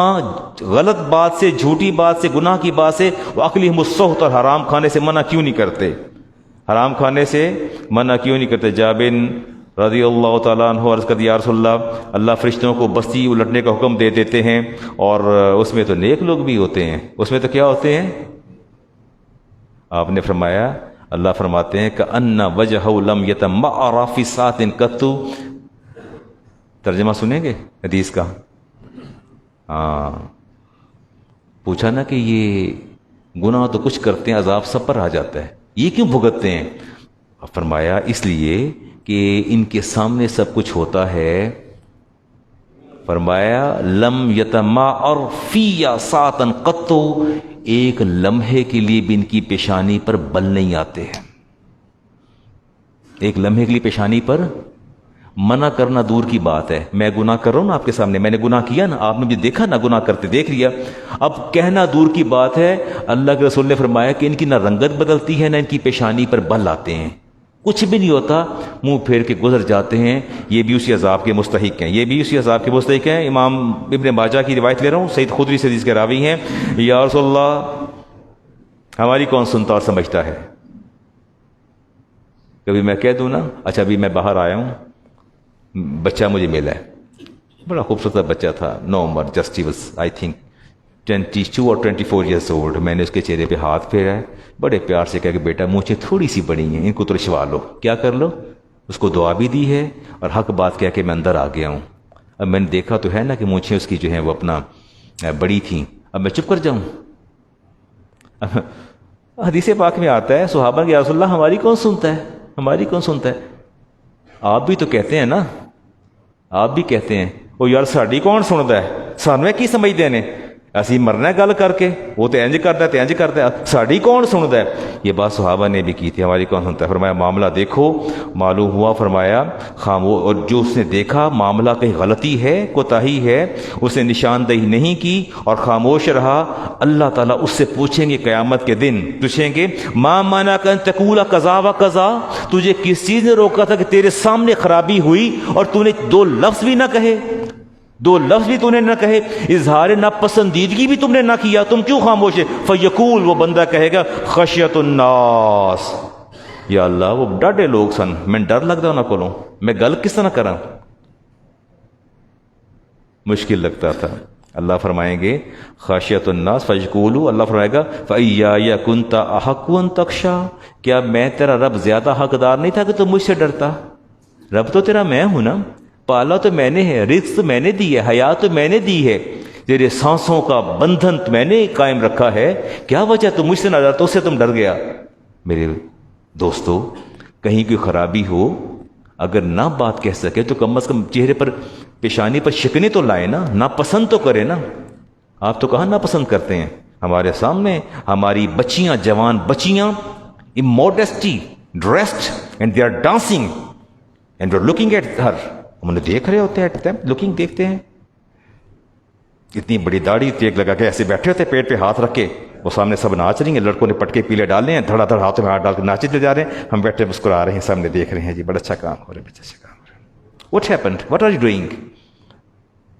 غلط بات سے، جھوٹی بات سے، گناہ کی بات سے، واکلہم السحت، اور حرام کھانے سے منع کیوں نہیں کرتے؟ حرام کھانے سے منع کیوں نہیں کرتے؟ جابر رضی اللہ تعالیٰ عنہ عرض کر دیا یا رسول اللہ فرشتوں کو بستی الٹنے کا حکم دے دیتے ہیں، اور اس میں تو نیک لوگ بھی ہوتے ہیں. اس میں تو کیا ہوتے ہیں؟ آپ نے فرمایا، اللہ فرماتے ہیں کأن وجہہ لم یتمعر فی ساعۃ قط. ترجمہ سنیں گے حدیث کا؟ ہاں، پوچھا نا کہ یہ گناہ تو کچھ کرتے ہیں، عذاب سب پر آ جاتا ہے، یہ کیوں بھگتتے ہیں؟ فرمایا اس لیے کہ ان کے سامنے سب کچھ ہوتا ہے. فرمایا لم یتمعر فی ساعۃ قط، ایک لمحے کے لیے بھی ان کی پیشانی پر بل نہیں آتے ہیں. ایک لمحے کے لیے پیشانی پر منع کرنا دور کی بات ہے. میں گناہ کر رہا ہوں نا آپ کے سامنے، میں نے گناہ کیا نا، آپ نے مجھے دیکھا نا گناہ کرتے، دیکھ لیا. اب کہنا دور کی بات ہے، اللہ کے رسول نے فرمایا کہ ان کی نہ رنگت بدلتی ہے، نہ ان کی پیشانی پر بل آتے ہیں، کچھ بھی نہیں ہوتا، منہ پھیر کے گزر جاتے ہیں. یہ بھی اسی عذاب کے مستحق ہیں، یہ بھی اسی عذاب کے مستحق ہیں. امام ابن ماجہ کی روایت لے رہا ہوں، سید خدری سے حدیث کے راوی ہیں. یا رسول اللہ ہماری کون سنتا اور سمجھتا ہے؟ کبھی میں کہہ دوں نا، اچھا ابھی میں باہر آیا ہوں، بچہ مجھے ملا ہے، بڑا خوبصورت بچہ تھا، 9 عمر، just he was I think 22 اور 24 ایئرس اولڈ. میں نے اس کے چہرے پہ ہاتھ پھیرا ہے، بڑے پیار سے کہا کہ بیٹا مونچھیں تھوڑی سی بڑی ہیں، ان کو تو رشوا لو، کیا کر لو. اس کو دعا بھی دی ہے اور حق بات کہہ کے میں اندر آ گیا ہوں. اب میں نے دیکھا تو ہے نا کہ مونچھیں اس کی جو ہیں وہ اپنا بڑی تھیں، اب میں چپ کر جاؤں؟ حدیث پاک میں آتا ہے صحابہ کہ یا رسول اللہ ہماری کون سنتا ہے، ہماری کون سنتا ہے؟ آپ بھی تو کہتے ہیں نا، آپ بھی کہتے ہیں وہ یار ساڈی کون سنتا ہے، سانویں کی سمجھتے ہیں، اسی مرنا گل کر کے، وہ تو انج کرتا ہے تو انج کرتا ہے، ساڈی کون سنتا ہے. یہ بات صحابہ نے بھی کی تھی، ہماری کون سنتا ہے. فرمایا معاملہ دیکھو، معلوم ہوا، فرمایا خاموش، اور جو اس نے دیکھا معاملہ کہیں غلطی ہے، کوتاہی ہے، اس نے نشاندہی نہیں کی اور خاموش رہا، اللہ تعالیٰ اس سے پوچھیں گے قیامت کے دن، پوچھیں گے ما منعک ان تقول کذا و کذا، تجھے کس چیز نے روکا تھا کہ تیرے سامنے خرابی ہوئی اور تو نے 2 لفظ بھی نہ کہے، 2 لفظ بھی تم نے نہ کہے، اظہار ناپسندیدگی بھی تم نے نہ کیا، تم کیوں خاموش ہے؟ فیقول، وہ بندہ کہے گا خشیت الناس، یا اللہ وہ ڈاڈے لوگ سن، میں ڈر لگتا انہاں کولوں، میں گل کس طرح کراں، مشکل لگتا تھا. اللہ فرمائیں گے خشیت الناس فیقولوا، اللہ فرمائے گا فإیایا کنت احق ان تخشی، کیا میں تیرا رب زیادہ حقدار نہیں تھا کہ تم مجھ سے ڈرتا؟ رب تو تیرا میں ہوں نا، پالا تو میں نے ہے، رزق تو میں نے دی ہے، حیات تو میں نے دی ہے، تیرے سانسوں کا بندھن میں نے قائم رکھا ہے، کیا وجہ تم مجھ سے نہ ڈرتا، اس سے تم ڈر گیا. میرے دوستو کہیں کوئی خرابی ہو، اگر نہ بات کہہ سکے تو کم از کم چہرے پر، پیشانی پر شکنی تو لائے نا، ناپسند تو کرے نا. آپ تو کہاں ناپسند کرتے ہیں؟ ہمارے سامنے ہماری بچیاں، جوان بچیاں immodesty dressed and they are dancing and we are looking at her، ہم انہیں دیکھ رہے ہوتے ہیں، لوکنگ دیکھتے ہیں، اتنی بڑی داڑھی تیگ لگا کے ایسے بیٹھے ہوتے ہیں پیٹ پہ ہاتھ رکھ کے، وہ سامنے سب ناچ رہی ہیں، لڑکوں نے پٹکے پیلے ڈالے ہیں، دھڑا دھڑ ہاتھوں میں ہاتھ ڈال کے ناچتے جا رہے ہیں، ہم بیٹھے مسکرا رہے ہیں، سامنے دیکھ رہے ہیں، جی بڑا اچھا کام ہو رہا ہے، بڑا اچھا کام ہو رہا ہے. What happened? What are you doing?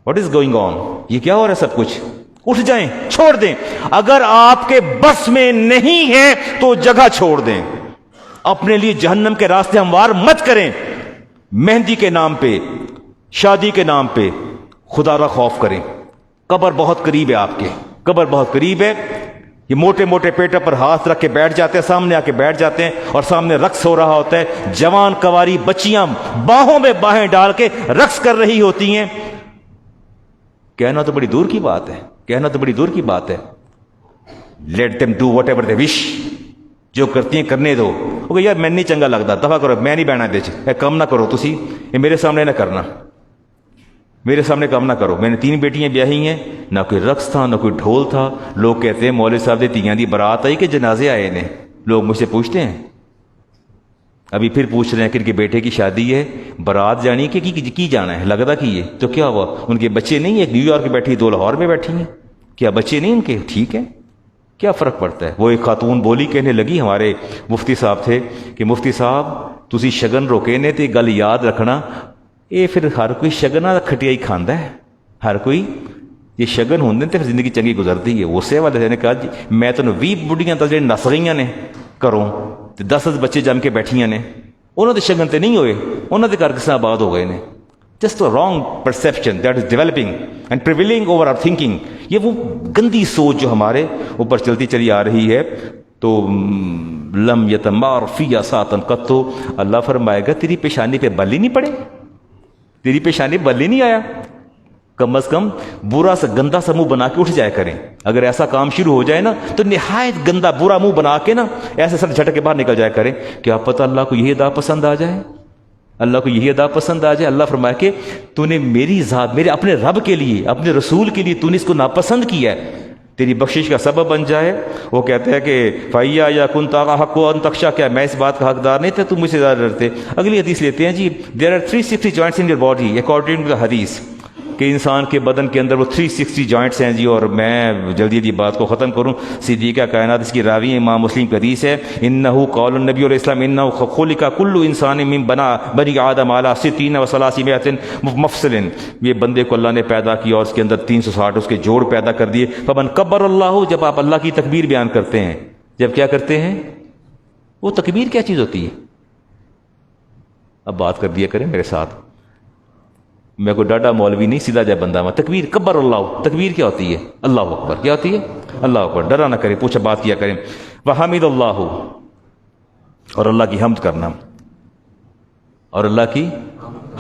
What is going on? یہ کیا ہو رہا ہے سب کچھ؟ اٹھ جائیں، چھوڑ دیں. اگر آپ کے بس میں نہیں ہے تو جگہ چھوڑ دیں. اپنے لیے جہنم کے راستے ہموار مت کریں. مہندی کے نام پہ، شادی کے نام پہ خدا را خوف کریں. قبر بہت قریب ہے، آپ کے قبر بہت قریب ہے. یہ موٹے موٹے پیٹوں پر ہاتھ رکھ کے بیٹھ جاتے ہیں، سامنے آ کے بیٹھ جاتے ہیں، اور سامنے رقص ہو رہا ہوتا ہے. جوان کواری بچیاں باہوں میں باہیں ڈال کے رقص کر رہی ہوتی ہیں. کہنا تو بڑی دور کی بات ہے، کہنا تو بڑی دور کی بات ہے. Let them do whatever they wish. جو کرتی ہیں کرنے دو. وہ یار میں نہیں چنگا لگتا، دفعہ کرو، میں نہیں بہنا دے چ کم نہ کرو. تسی یہ میرے سامنے نہ کرنا، میرے سامنے کام نہ کرو. میں نے 3 بیٹیاں بیاہی ہیں، نہ کوئی رقص تھا نہ کوئی ڈھول تھا. لوگ کہتے ہیں مولوی صاحب دی تیاں دی برات آئی کہ جنازے آئے نے. لوگ مجھ سے پوچھتے ہیں، ابھی پھر پوچھ رہے ہیں کہ ان کے بیٹے کی شادی ہے، برات جانی کہ کی جانا ہے، لگتا کی ہے تو کیا ہوا؟ ان کے بچے نہیں، ایک نیو یارک میں بیٹھی، 2 لاہور میں بیٹھی ہیں. کیا بچے نہیں ان کے؟ ٹھیک ہے، کیا فرق پڑتا ہے؟ وہ ایک خاتون بولی، کہنے لگی، ہمارے مفتی صاحب تھے، کہ مفتی صاحب تسی شگن روکے نے تے گل یاد رکھنا، یہ پھر ہر کوئی شگنا کھٹیا ہی کھاندا ہے. ہر کوئی یہ شگن ہوندے تے پھر زندگی چنگی گزرتی ہے. اسے والے نے کہا جی میں تو 20 بڑھیاں تو جڑے نس گئیاں نے کروں تے 10 بچے جم کے بیٹھیاں نے، انہوں دے شگن تے نہیں ہوئے، انہوں دے گھر کس طرح آباد ہو گئے نے. Just a wrong perception that is developing and prevailing over our thinking. یہ وہ گندی سوچ جو ہمارے اوپر چلتی چلی آ رہی ہے. تو لم یتمار فی ساتن قطو، اللہ فرمائے گا تیری پیشانی پہ بل ہی نہیں پڑے، تیری پیشانی بل ہی نہیں آیا. کم از کم برا سا گندا سا منہ بنا کے اٹھ جائے کریں. اگر ایسا کام شروع ہو جائے نا تو نہایت گندا برا منہ بنا کے نا ایسے سر جھٹک کے باہر نکل جائے کریں. کیا پتہ اللہ کو یہی ادا پسند آ جائے، اللہ کو یہی ادا پسند آ جائے. اللہ فرمائے کہ تو نے میری ذات، میرے اپنے رب کے لیے، اپنے رسول کے لیے تو نے اس کو ناپسند کیا ہے، تیری بخشش کا سبب بن جائے. وہ کہتے ہیں کہ فَإِيَّا يَا كُنْتَ حَقُّ أَن تَخْشَىٰ، کیا میں اس بات کا حقدار نہیں تھا تم مجھ سے زیادہ ڈرتے. اگلی حدیث لیتے ہیں جی. There are 360 joints in your body according to the hadith، کہ انسان کے بدن کے اندر وہ 360 جوائنٹس ہیں جی. اور میں جلدی جلدی بات کو ختم کروں. صدیقہ کائنات اس کی راوی امام مسلم کی حدیث ہے، انہو قول النبی علیہ السلام انہو خلق کل انسان من بنی آدم علی 60 و 300 مفصل. یہ بندے کو اللہ نے پیدا کیا اور اس کے اندر 360 اس کے جوڑ پیدا کر دیے. فمن کبر اللہ، جب آپ اللہ کی تکبیر بیان کرتے ہیں، جب کیا کرتے ہیں، وہ تکبیر کیا چیز ہوتی ہے؟ اب بات کر دیا کریں میرے ساتھ، میں کوئی ڈاڈا مولوی نہیں، سیدھا جائے بندہ میں. تکبیر کبر اللہ، تکبیر کیا ہوتی ہے؟ اللہ اکبر. کیا ہوتی ہے؟ اللہ اکبر. ڈرا نہ کرے، پوچھا بات کیا کریں. وحمد اللہ، اور اللہ کی حمد کرنا، اور اللہ کی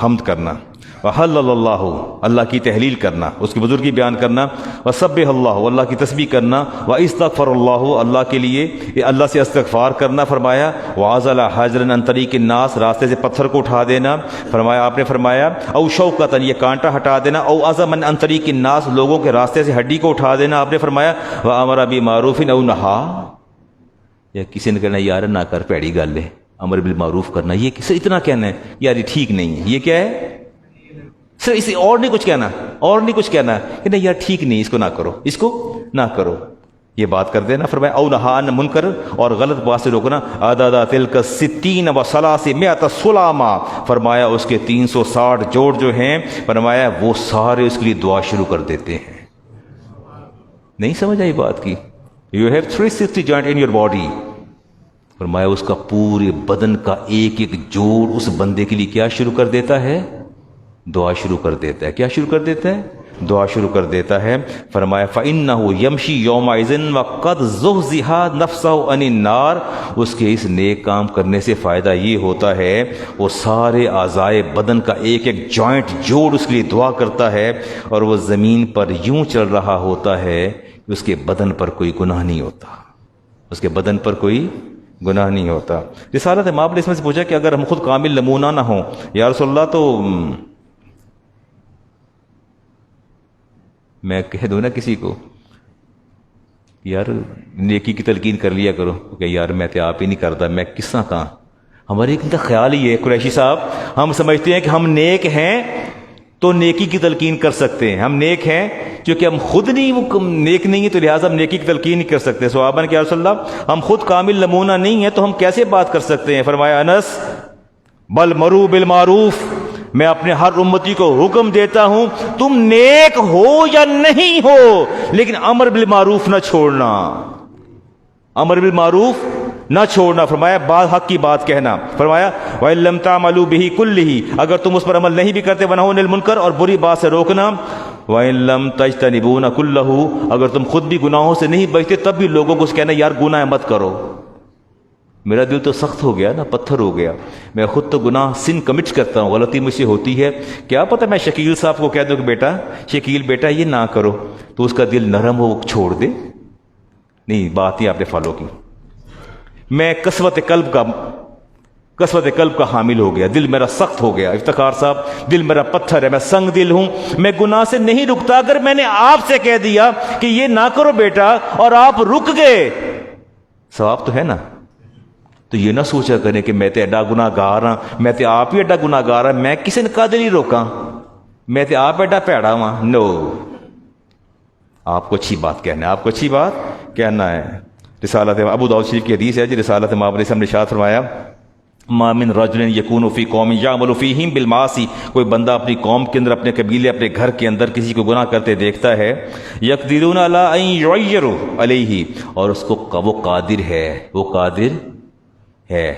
حمد کرنا. وحلل اللہ، اللہ کی تحلیل کرنا، اس کی بزرگی بیان کرنا. وسبح اللہ، اللہ کی تسبیح کرنا. واستغفر اللہ، اللہ کے لیے اللہ سے استغفار کرنا. فرمایا وعزل حجرا عن طریق الناس، راستے سے پتھر کو اٹھا دینا. فرمایا آپ نے فرمایا او شوکتن، یہ کانٹا ہٹا دینا. او عزما عن طریق الناس، لوگوں کے راستے سے ہڈی کو اٹھا دینا. آپ نے فرمایا وامر بمعروف او نہا، یا کسی نے کہنا یار نہ کر پیڑی گل ہے، امر بالمعروف کرنا، یہ کس اتنا کہنا ہے یار یہ ٹھیک نہیں ہے. یہ کیا ہے؟ صرف اسے اور نہیں کچھ کہنا، اور نہیں کچھ کہنا کہ نہیں یار ٹھیک نہیں، اس کو نہ کرو، اس کو نہ کرو، یہ بات کر دینا. فرمایا او نہا عن منکر، اور غلط بات سے روکنا. عدد تلک 60 و 300 سلاما، فرمایا اس کے 360 جوڑ جو ہیں، فرمایا وہ سارے اس کے لیے دعا شروع کر دیتے ہیں. نہیں سمجھ آئی بات کی؟ You have 360 joint in your body. فرمایا اس کا پورے بدن کا ایک ایک جوڑ اس بندے کے لیے کیا شروع کر دیتا ہے؟ دعا شروع کر دیتا ہے. کیا شروع کر دیتا ہے؟ دعا شروع کر دیتا ہے. فرمایا فَإِنَّهُ يَمْشِي يَوْمَئِذٍ وَقَدْ زُحْزِحَ نَفْسَهُ عَنِ النَّارِ، اس کے اس نیک کام کرنے سے فائدہ یہ ہوتا ہے وہ سارے اعضائے بدن کا ایک ایک جوائنٹ جوڑ اس کے لیے دعا کرتا ہے، اور وہ زمین پر یوں چل رہا ہوتا ہے کہ اس کے بدن پر کوئی گناہ نہیں ہوتا، اس کے بدن پر کوئی گناہ نہیں ہوتا. رسالت امام نے اس میں سے پوچھا کہ اگر ہم خود کامل نمونہ نہ ہوں یا رسول اللہ، تو میں کہہ دوں نا کسی کو یار نیکی کی تلقین کر لیا کرو، کہ یار میں تو آپ ہی نہیں کرتا، میں کس طرح کہاں. ہمارے ایک خیال ہی ہے قریشی صاحب، ہم سمجھتے ہیں کہ ہم نیک ہیں تو نیکی کی تلقین کر سکتے ہیں. ہم نیک ہیں کیونکہ ہم خود نہیں وہ نیک نہیں ہیں، تو لہٰذا ہم نیکی کی تلقین نہیں کر سکتے. صحابہ نے کہا رسول اللہ ہم خود کامل نمونہ نہیں ہیں تو ہم کیسے بات کر سکتے ہیں؟ فرمایا انس بل مرو بالمعروف، میں اپنے ہر امتی کو حکم دیتا ہوں تم نیک ہو یا نہیں ہو لیکن امر بالمعروف نہ چھوڑنا، امر بالمعروف نہ چھوڑنا. فرمایا بات حق کی بات کہنا. فرمایا وَإِن لَّمْ تَعْمَلُوا بِهِ كُلِّهِ، اگر تم اس پر عمل نہیں بھی کرتے، وَنَهُونَ الْمُنکر، اور بری بات سے روکنا. وَإِن لَّمْ تَجْتَنِبُونَ كُلَّهُ، اگر تم خود بھی گناہوں سے نہیں بچتے تب بھی لوگوں کو کہنا یار گناہ مت کرو. میرا دل تو سخت ہو گیا نا، پتھر ہو گیا. میں خود تو گناہ سن کمٹ کرتا ہوں، غلطی مجھ سے ہوتی ہے. کیا پتہ میں شکیل صاحب کو کہہ دوں کہ بیٹا شکیل بیٹا یہ نہ کرو، تو اس کا دل نرم ہو چھوڑ دے. نہیں، بات ہی آپ نے فالو کی. میں قسوت قلب کا حامل ہو گیا، دل میرا سخت ہو گیا. افتخار صاحب دل میرا پتھر ہے، میں سنگ دل ہوں، میں گناہ سے نہیں رکتا. اگر میں نے آپ سے کہہ دیا کہ یہ نہ کرو بیٹا اور آپ رک گئے، ثواب تو ہے نا. تو یہ نہ سوچا کریں کہ میں تے ایڈا گناہ گار ہاں، میں تے آپ ہی ایڈا گناہ گار ہاں، میں کسی نے قدر نہیں روکا، میں تے آپ ایڈا پیڑا ہاں. نو، آپ کو اچھی بات کہنا ہے، آپ کو اچھی بات کہنا ہے. رسالت ابو داؤد شریف کی حدیث ہے جی، رسالت مآب علیہ السلام نے ارشاد فرمایا ما من رجل یکون فی قوم یعمل فیہم بالمعاصی، کوئی بندہ اپنی قوم کے اندر، اپنے قبیلے، اپنے گھر کے اندر کسی کو گناہ کرتے دیکھتا ہے، یقدرون علی ان یعیروا علیہ، اور اس کو وہ قادر ہے، وہ قادر ہے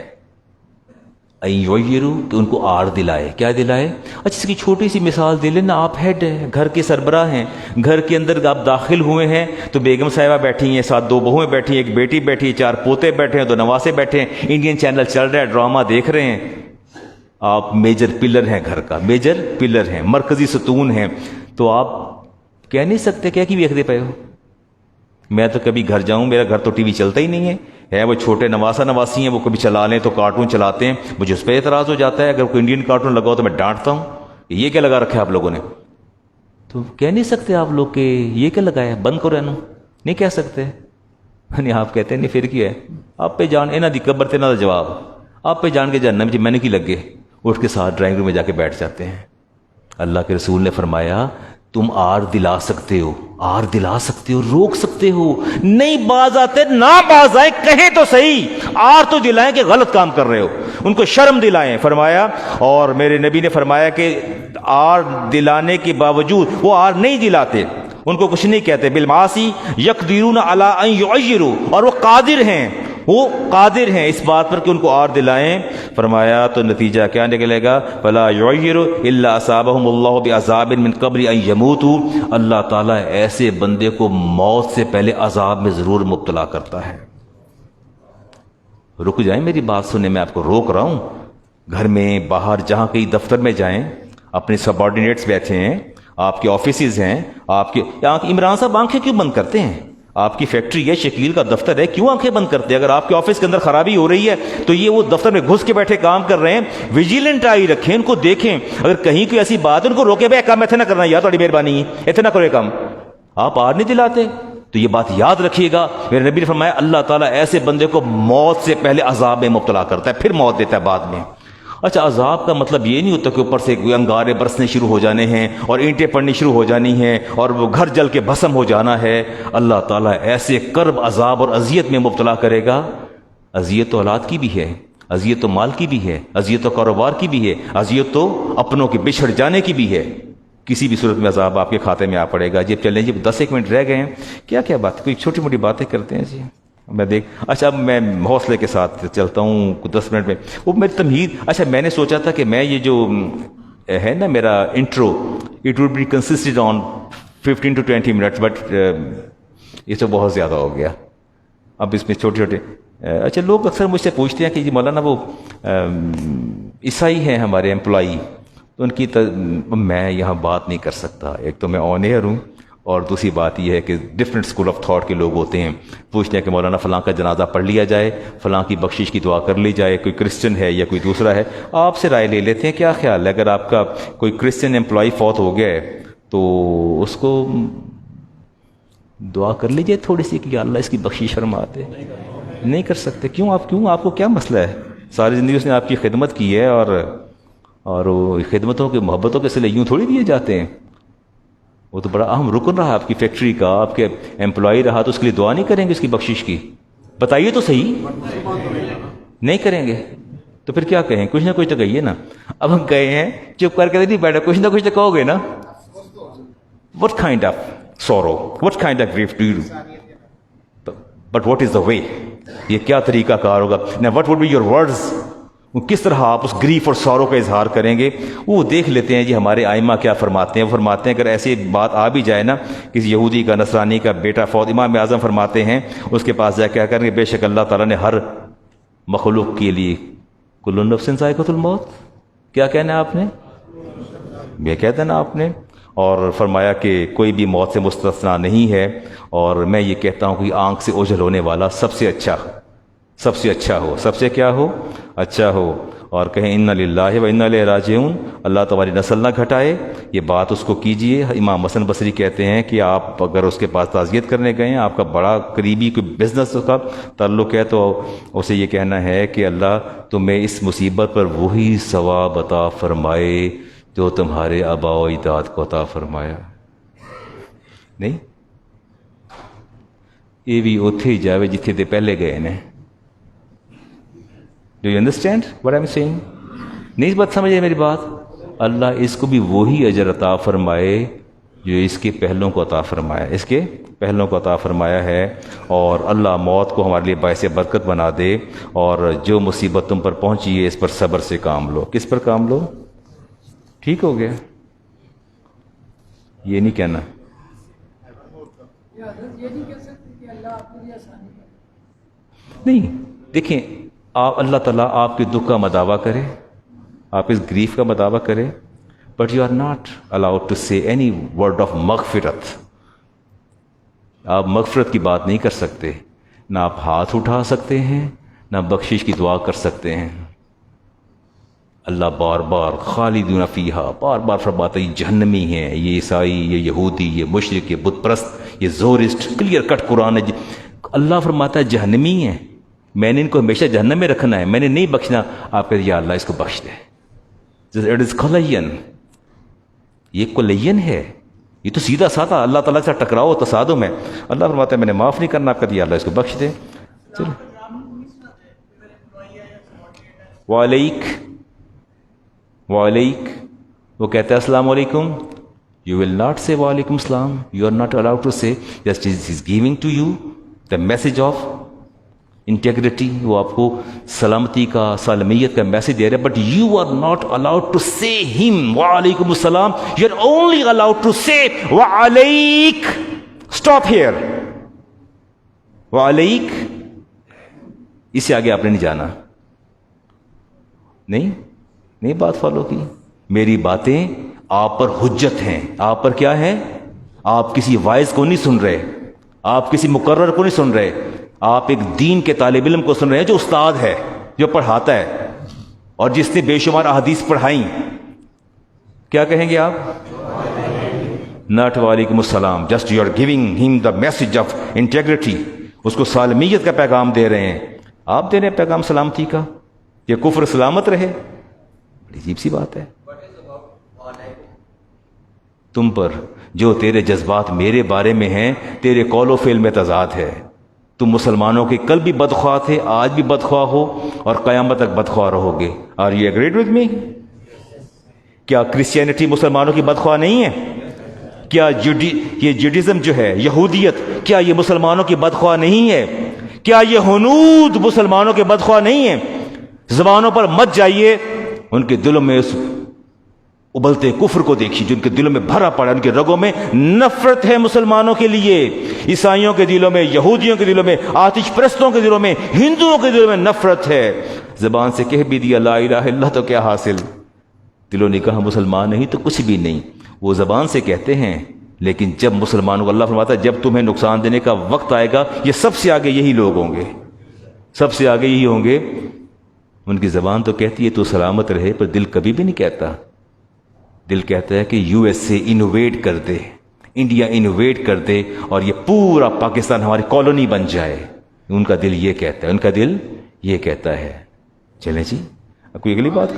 ان یعیروا کہ ان کو آر دلائے. کیا دلائے؟ اچھا اس کی چھوٹی سی مثال دے لیں نا. آپ ہیڈ ہیں، گھر کے سربراہ ہیں، گھر کے اندر آپ داخل ہوئے ہیں تو بیگم صاحبہ بیٹھی ہیں، ساتھ 2 بہویں بیٹھی ہیں، ایک بیٹی بیٹھی ہے، 4 پوتے بیٹھے ہیں، 2 نواسے بیٹھے ہیں، انڈین چینل چل رہا ہے، ڈرامہ دیکھ رہے ہیں. آپ میجر پلر ہیں، گھر کا میجر پلر ہیں، مرکزی ستون ہیں. تو آپ کہہ نہیں سکتے کیا کہ دیکھتے پئے ہو. میں تو کبھی گھر جاؤں، میرا گھر تو ٹی وی چلتا ہی نہیں ہے، وہ چھوٹے نواسا نواسی ہیں، وہ کبھی چلا لیں تو کارٹون چلاتے ہیں، مجھے اس پہ اعتراض ہو جاتا ہے. اگر کوئی انڈین کارٹون لگاؤ تو میں ڈانٹتا ہوں، یہ کیا لگا رکھا ہے آپ لوگوں نے. تو کہہ نہیں سکتے آپ لوگ کہ یہ کیا لگایا، بند کرو رہنا، نہیں کہہ سکتے. نہیں آپ کہتے ہیں نہیں پھر کیا ہے، آپ پہ جان انہاں دی قبر تے انہاں دا جواب، آپ پہ جان کے جاننا مجھے میں نے کی لگے. اٹھ کے ساتھ ڈرائنگ روم میں جا کے بیٹھ جاتے ہیں. اللہ کے رسول نے فرمایا تم آر دلا سکتے ہو، آر دلا سکتے ہو، روک سکتے ہو. نہیں باز آتے نہ باز آئے، کہیں تو صحیح، آر تو دلائیں کہ غلط کام کر رہے ہو، ان کو شرم دلائیں. فرمایا اور میرے نبی نے فرمایا کہ آر دلانے کے باوجود وہ آر نہیں دلاتے، ان کو کچھ نہیں کہتے. بالمعاصی یقدرون علی ان یعیروا، اور وہ قادر ہیں، وہ قادر ہیں اس بات پر کہ ان کو آر دلائیں. فرمایا تو نتیجہ کیا نکلے گا؟ فلا یعیر الا اصابهم اللہ بعذاب من قبل ان یموتوا، اللہ تعالیٰ ایسے بندے کو موت سے پہلے عذاب میں ضرور مبتلا کرتا ہے. رک جائیں، میری بات سنیں، میں آپ کو روک رہا ہوں. گھر میں، باہر، جہاں کہیں دفتر میں جائیں، اپنے سبارڈینیٹس بیٹھے ہیں، آپ کے آفیسز ہیں، آپ کے عمران صاحب آنکھیں کیوں بند کرتے ہیں؟ آپ کی فیکٹری ہے، شکیل کا دفتر ہے، کیوں آنکھیں بند کرتے ہیں؟ اگر آپ کے آفس کے اندر خرابی ہو رہی ہے تو یہ وہ دفتر میں گھس کے بیٹھے کام کر رہے ہیں، ویجیلنٹ آئی رکھیں، ان کو دیکھیں، اگر کہیں کوئی ایسی بات ان کو روکے، بھائی کام ایسے نہ کرنا یار، تھوڑی مہربانی ہے، ایسے نہ کرو یہ کام. آپ آر نہیں دلاتے. تو یہ بات یاد رکھیے گا، میرے نبی نے فرمایا اللہ تعالیٰ ایسے بندے کو موت سے پہلے عذاب میں مبتلا کرتا ہے، پھر موت دیتا ہے بعد میں. اچھا عذاب کا مطلب یہ نہیں ہوتا کہ اوپر سے انگارے برسنے شروع ہو جانے ہیں اور اینٹیں پڑنی شروع ہو جانی ہیں اور وہ گھر جل کے بھسم ہو جانا ہے. اللہ تعالیٰ ایسے کرب، عذاب اور اذیت میں مبتلا کرے گا. اذیت تو اولاد کی بھی ہے، اذیت تو مال کی بھی ہے، اذیت تو کاروبار کی بھی ہے، اذیت تو اپنوں کے بچھڑ جانے کی بھی ہے. کسی بھی صورت میں عذاب آپ کے کھاتے میں آ پڑے گا. جی چلیں جی 10 منٹ رہ گئے ہیں، کیا کیا بات، کوئی چھوٹی موٹی باتیں کرتے ہیں جی. میں اچھا اب میں حوصلے کے ساتھ چلتا ہوں 10 منٹ میں. وہ میری تمہید، اچھا میں نے سوچا تھا کہ میں یہ جو ہے نا میرا intro, it would be consisted on 15 to 20 minutes، but یہ تو بہت زیادہ ہو گیا. اب اس میں چھوٹے چھوٹے اچھا لوگ اکثر مجھ سے پوچھتے ہیں کہ جی مولانا وہ عیسائی ہیں ہمارے امپلائی، تو ان کی میں یہاں بات نہیں کر سکتا. ایک تو میں آن ایئر ہوں، اور دوسری بات یہ ہے کہ ڈفرینٹ اسکول آف تھاٹ کے لوگ ہوتے ہیں، پوچھتے ہیں کہ مولانا فلاں کا جنازہ پڑھ لیا جائے، فلاں کی بخشش کی دعا کر لی جائے، کوئی کرسچن ہے یا کوئی دوسرا ہے. آپ سے رائے لے لیتے ہیں، کیا خیال ہے اگر آپ کا کوئی کرسچن امپلائی فوت ہو گیا ہے تو اس کو دعا کر لیجیے تھوڑی سی کہ اللہ اس کی بخشش فرما دے. نہیں کر سکتے؟ کیوں آپ کو کیا مسئلہ ہے؟ ساری زندگی اس نے آپ کی خدمت کی ہے اور اور وہ خدمتوں کے محبتوں کے صلے یوں تھوڑی دیے جاتے ہیں. وہ تو بڑا اہم رکن رہا آپ کی فیکٹری کا, آپ کے امپلائی رہا, تو اس کے لیے دعا نہیں کریں گے اس کی بخشش کی؟ بتائیے تو صحیح. نہیں کریں گے تو پھر کیا کہیں؟ کچھ نہ کچھ تو کہیے نا. اب ہم کہے ہیں چپ کر کے نہیں بیٹھے, کچھ نہ کچھ تو کہو گے نا. What kind of sorrow, what kind of grief do you do? But what is the way? یہ کیا طریقہ کار ہوگا؟ Now what would be your words? کس طرح آپ اس گریف اور سورو کا اظہار کریں گے؟ وہ دیکھ لیتے ہیں جی ہمارے ائمہ کیا فرماتے ہیں. وہ فرماتے ہیں اگر ایسی بات آ بھی جائے نا, کسی یہودی کا نصرانی کا بیٹا فوت, امام اعظم فرماتے ہیں اس کے پاس جا کے کیا کریں گے؟ بے شک اللہ تعالیٰ نے ہر مخلوق کے لیے کل نفس ذائقۃ الموت, کیا کہنا ہے آپ نے؟ یہ کہتے ہیں نا آپ نے. اور فرمایا کہ کوئی بھی موت سے مستثنا نہیں ہے, اور میں یہ کہتا ہوں کہ آنکھ سے اوجھل ہونے والا سب سے اچھا ہو, سب سے کیا ہو؟ اچھا ہو. اور کہیں انا للہ و انا الیہ راجعون, اللہ تمہاری نسل نہ گھٹائے. یہ بات اس کو کیجئے. امام حسن بصری کہتے ہیں کہ آپ اگر اس کے پاس تعزیت کرنے گئے ہیں, آپ کا بڑا قریبی کوئی بزنس کا تعلق ہے, تو اسے یہ کہنا ہے کہ اللہ تمہیں اس مصیبت پر وہی ثواب عطا فرمائے جو تمہارے آباء و اجداد کو عطا فرمایا. نہیں, یہ بھی اوتھے ہی جاوے جتھے دے پہلے گئے نے. Do you understand what I'm saying? نہیں اس بات سمجھے میری بات؟ اللہ اس کو بھی وہی اجر عطا فرمائے جو اس کے پہلوں کو عطا فرمایا, ہے. اور اللہ موت کو ہمارے لیے باعث برکت بنا دے, اور جو مصیبت تم پر پہنچی ہے اس پر صبر سے کام لو. کس پر کام لو؟ ٹھیک ہو گیا, یہ نہیں کہنا. نہیں دیکھیں, آپ اللہ تعالیٰ آپ کے دکھ کا مداوع کرے, آپ اس گریف کا مداوع کرے, but you are not allowed to say any word of مغفرت. آپ مغفرت کی بات نہیں کر سکتے, نہ آپ ہاتھ اٹھا سکتے ہیں, نہ بخشش کی دعا کر سکتے ہیں. اللہ بار بار خالدون فیہا بار بار فرماتا ہے یہ جہنمی ہیں, یہ عیسائی, یہ یہودی, یہ مشرک, یہ بت پرست, یہ زورسٹ. کلیئر کٹ قرآن ہے. اللہ فرماتا ہے جہنمی ہیں, میں نے ان کو ہمیشہ جہنم میں رکھنا ہے, میں نے نہیں بخشنا. آپ کہتے ہیں یا اللہ اس کو بخش دے. اٹ از کلین, یہ کلین ہے, یہ تو سیدھا سادہ اللہ تعالیٰ سے ٹکراؤ تصادم ہے. اللہ فرماتا ہے میں نے معاف نہیں کرنا. آپ کہتے ہیں یا اللہ اس کو بخش دے. چلو وعلیک, وہ کہتا ہے السلام علیکم. You will not say وعلیکم السلام. You are not allowed to say. Just he is giving to you the message of integrity. وہ آپ کو سلامتی کا, سالمیت کا میسج دے رہے ہیں. But you are not allowed to say him وعلیکم السلام. You are only allowed to say وعلیک. Stop here. وعلیک, اس سے آگے آپ نے نہیں جانا. نہیں بات فالو کی. میری باتیں آپ پر حجت ہیں. آپ پر کیا ہے؟ آپ کسی وائز کو نہیں سن رہے, آپ کسی مقرر کو نہیں سن رہے, آپ ایک دین کے طالب علم کو سن رہے ہیں جو استاد ہے, جو پڑھاتا ہے, اور جس نے بے شمار احادیث پڑھائیں. کیا کہیں گے آپ؟ ناٹ وعلیکم السلام. جسٹ یو آر گیونگ ہم دا میسج آف انٹیگریٹی. اس کو سالمیت کا پیغام دے رہے ہیں. آپ دے رہے ہیں پیغام سلامتی کا, یہ کفر سلامت رہے. بڑی عجیب سی بات ہے. تم پر جو تیرے جذبات میرے بارے میں ہیں, تیرے قول و فعل میں تضاد ہے. تم مسلمانوں کے کل بھی بدخواہ تھے, آج بھی بدخواہ ہو, اور قیامت تک بدخواہ رہو گے. Are you agreed with me? کیا کرسچینٹی مسلمانوں کی بدخواہ نہیں ہے؟ کیا یہ جوڈیزم جو ہے, یہودیت, کیا یہ مسلمانوں کی بدخواہ نہیں ہے؟ کیا یہ ہنود مسلمانوں کے بدخواہ نہیں ہیں؟ زبانوں پر مت جائیے, ان کے دلوں میں اس ابلتے کفر کو دیکھیے جو ان کے دلوں میں بھرا پڑا. ان کے رگوں میں نفرت ہے مسلمانوں کے لیے. عیسائیوں کے دلوں میں, یہودیوں کے دلوں میں, آتش پرستوں کے دلوں میں, ہندوؤں کے دلوں میں نفرت ہے. زبان سے کہہ بھی دیا لا الہ الا اللہ تو کیا حاصل؟ دلوں نے کہا مسلمان نہیں تو کچھ بھی نہیں. وہ زبان سے کہتے ہیں, لیکن جب مسلمانوں کو اللہ فرماتا ہے جب تمہیں نقصان دینے کا وقت آئے گا, یہ سب سے آگے یہی لوگ ہوں گے, سب سے آگے یہی ہوں گے. ان کی زبان تو کہتی ہے تو سلامت رہے, پر دل کبھی بھی نہیں کہتا. دل کہتا ہے کہ یو ایس اے انوویٹ کر دے, انڈیا انوویٹ کر دے, اور یہ پورا پاکستان ہماری کالونی بن جائے. ان کا دل یہ کہتا ہے, ان کا دل یہ کہتا ہے. چلیں جی, اب کوئی اگلی بات.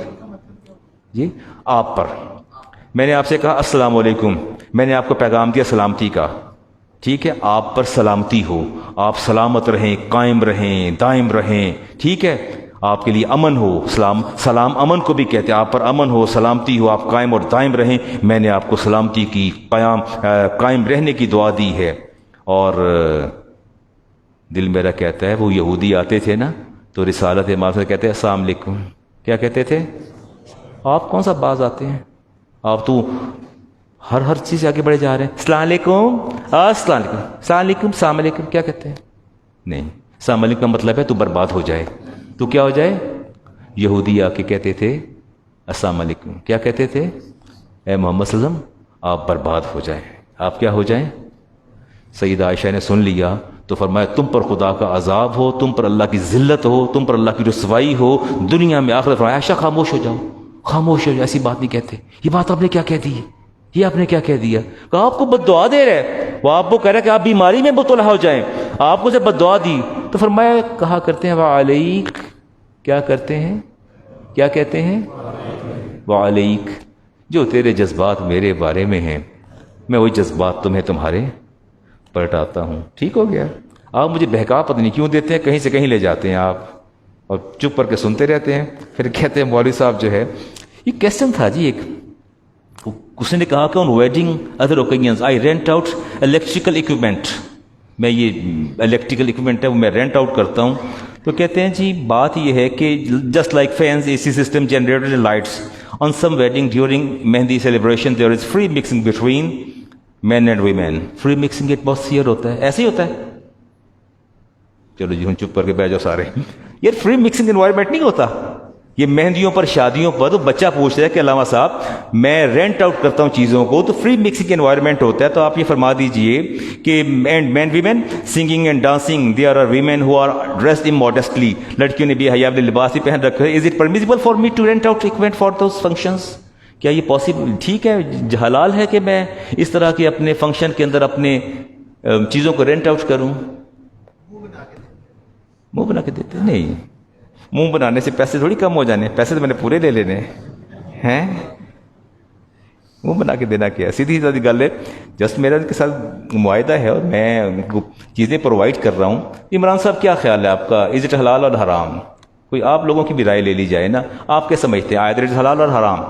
جی آپ پر. میں نے آپ سے کہا السلام علیکم، میں نے آپ کو پیغام دیا سلامتی کا، ٹھیک ہے، آپ پر سلامتی ہو، آپ سلامت رہیں، قائم رہیں، دائم رہیں، ٹھیک ہے، آپ کے لیے امن ہو. سلام امن کو بھی کہتے ہیں. آپ پر امن ہو، سلامتی ہو، آپ قائم اور دائم رہیں. میں نے آپ کو سلامتی کی، قائم رہنے کی دعا دی ہے. اور دل میرا کہتا ہے وہ یہودی آتے تھے نا تو رسالت امام سے کہتے ہیں السلام علیکم. کیا کہتے تھے؟ آپ کون سا باز آتے ہیں، آپ تو ہر چیز سے آگے بڑھے جا رہے ہیں. السلام علیکم، السلام علیکم، السلام علیکم، السلام علیکم. کیا کہتے ہیں؟ نہیں، السلام علیکم کا مطلب ہے تو برباد ہو جائے. تو کیا ہو جائے؟ یہودی آ کے کہتے تھے السلام علیکم. کیا کہتے تھے؟ اے محمد صلی اللہ علیہ وسلم آپ برباد ہو جائیں، آپ کیا ہو جائیں. سیدہ عائشہ نے سن لیا تو فرمایا تم پر خدا کا عذاب ہو، تم پر اللہ کی ذلت ہو، تم پر اللہ کی رسوائی ہو دنیا میں آخرت. فرمایا عائشہ خاموش ہو جاؤ، خاموش ہو جاؤ، ایسی بات نہیں کہتے. یہ بات آپ نے کیا کہہ دی ہے، یہ آپ نے کیا کہہ دیا؟ کہا آپ کو بد دعا دے رہے، وہ آپ کو کہہ رہا ہے کہ آپ بیماری میں مبتلا ہو جائیں، آپ کو اسے بد دعا دی. تو فرمایا کہا کرتے ہیں وعلیک، کیا کرتے ہیں، کیا کہتے ہیں؟ وعلیک، جو تیرے جذبات میرے بارے میں ہیں میں وہی جذبات تمہیں تمہارے پلٹاتا ہوں. ٹھیک ہو گیا. آپ مجھے بہکا پتہ نہیں کیوں دیتے ہیں، کہیں سے کہیں لے جاتے ہیں آپ اور چپ کر کے سنتے رہتے ہیں. پھر کہتے ہیں مولوی صاحب جو ہے یہ کویسچن تھا جی ایک، کسی نے کہا کہ آن ویڈنگ ادر اوکیجنز آئی رینٹ آؤٹ الیکٹریکل اکوپمنٹ، میں یہ الیکٹریکل اکوپمنٹ ہے وہ میں رینٹ آؤٹ کرتا ہوں. تو کہتے ہیں جی بات یہ ہے کہ just like fans, A C system, generator, lights on some wedding during mehndi celebration there is free mixing between men and women. Free mixing atmosphere ہوتا ہے، ایسے ہی ہوتا ہے. چلو جی ہم چپ کر کے بیٹھ جاؤ سارے. یہ فری مکسنگ انوائرمنٹ نہیں ہوتا. یہ مہندیوں پر، شادیوں پر تو بچہ پوچھ رہا ہے کہ علامہ صاحب میں رینٹ آؤٹ کرتا ہوں چیزوں کو تو فری مکسنگ انوائرمنٹ ہوتا ہے. تو آپ یہ فرما دیجئے کہ men women singing and dancing, there are women who are dressed immodestly, لڑکیوں نے بھی حیاب لباس بھی پہن رکھا ہے. Is it permissible for me to rent out equipment for those functions? کیا یہ پاسبل، ٹھیک ہے، حلال ہے کہ میں اس طرح کے اپنے فنکشن کے اندر اپنے چیزوں کو رینٹ آؤٹ کروں؟ منہ بنا کے دیتے نہیں، منہ بنانے سے پیسے تھوڑی کم ہو جانے، پیسے تو میں نے پورے لے لینے ہیں. منہ بنا کے دینا کیا، سیدھی سادھی گل ہے. جسٹ میرا ان کے ساتھ معاہدہ ہے اور میں ان کو چیزیں پرووائڈ کر رہا ہوں. عمران صاحب کیا خیال ہے آپ کا، از اٹ حلال اور حرام؟ کوئی آپ لوگوں کی بھی رائے لے لی جائے نا. آپ کیا سمجھتے ہیں آئدر اٹ حلال اور حرام،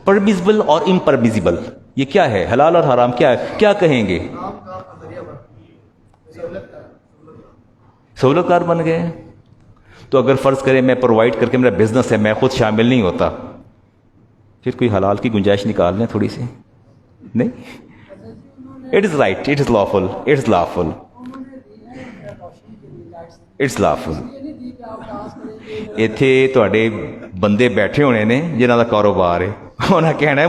پرمیسیبل اور امپرمیسیبل، یہ کیا ہے، حلال اور حرام کیا ہے، کیا کہیں گے؟ سہولت کار بن گئے. تو اگر فرض کریں میں پرووائڈ کر کے، میرا بزنس ہے، میں خود شامل نہیں ہوتا، پھر کوئی حلال کی گنجائش نکال لیں تھوڑی سی. نہیں، it is right, it is lawful, it is lawful, it's lawful. ਇੱਥੇ ਤੁਹਾਡੇ ਬੰਦੇ ਬੈਠੇ ਹੋਣੇ ਨੇ ਜਿਨ੍ਹਾਂ ਦਾ ਕਾਰੋਬਾਰ ਹੈ, ਉਹਨਾਂ ਕਹਿਣਾ ہے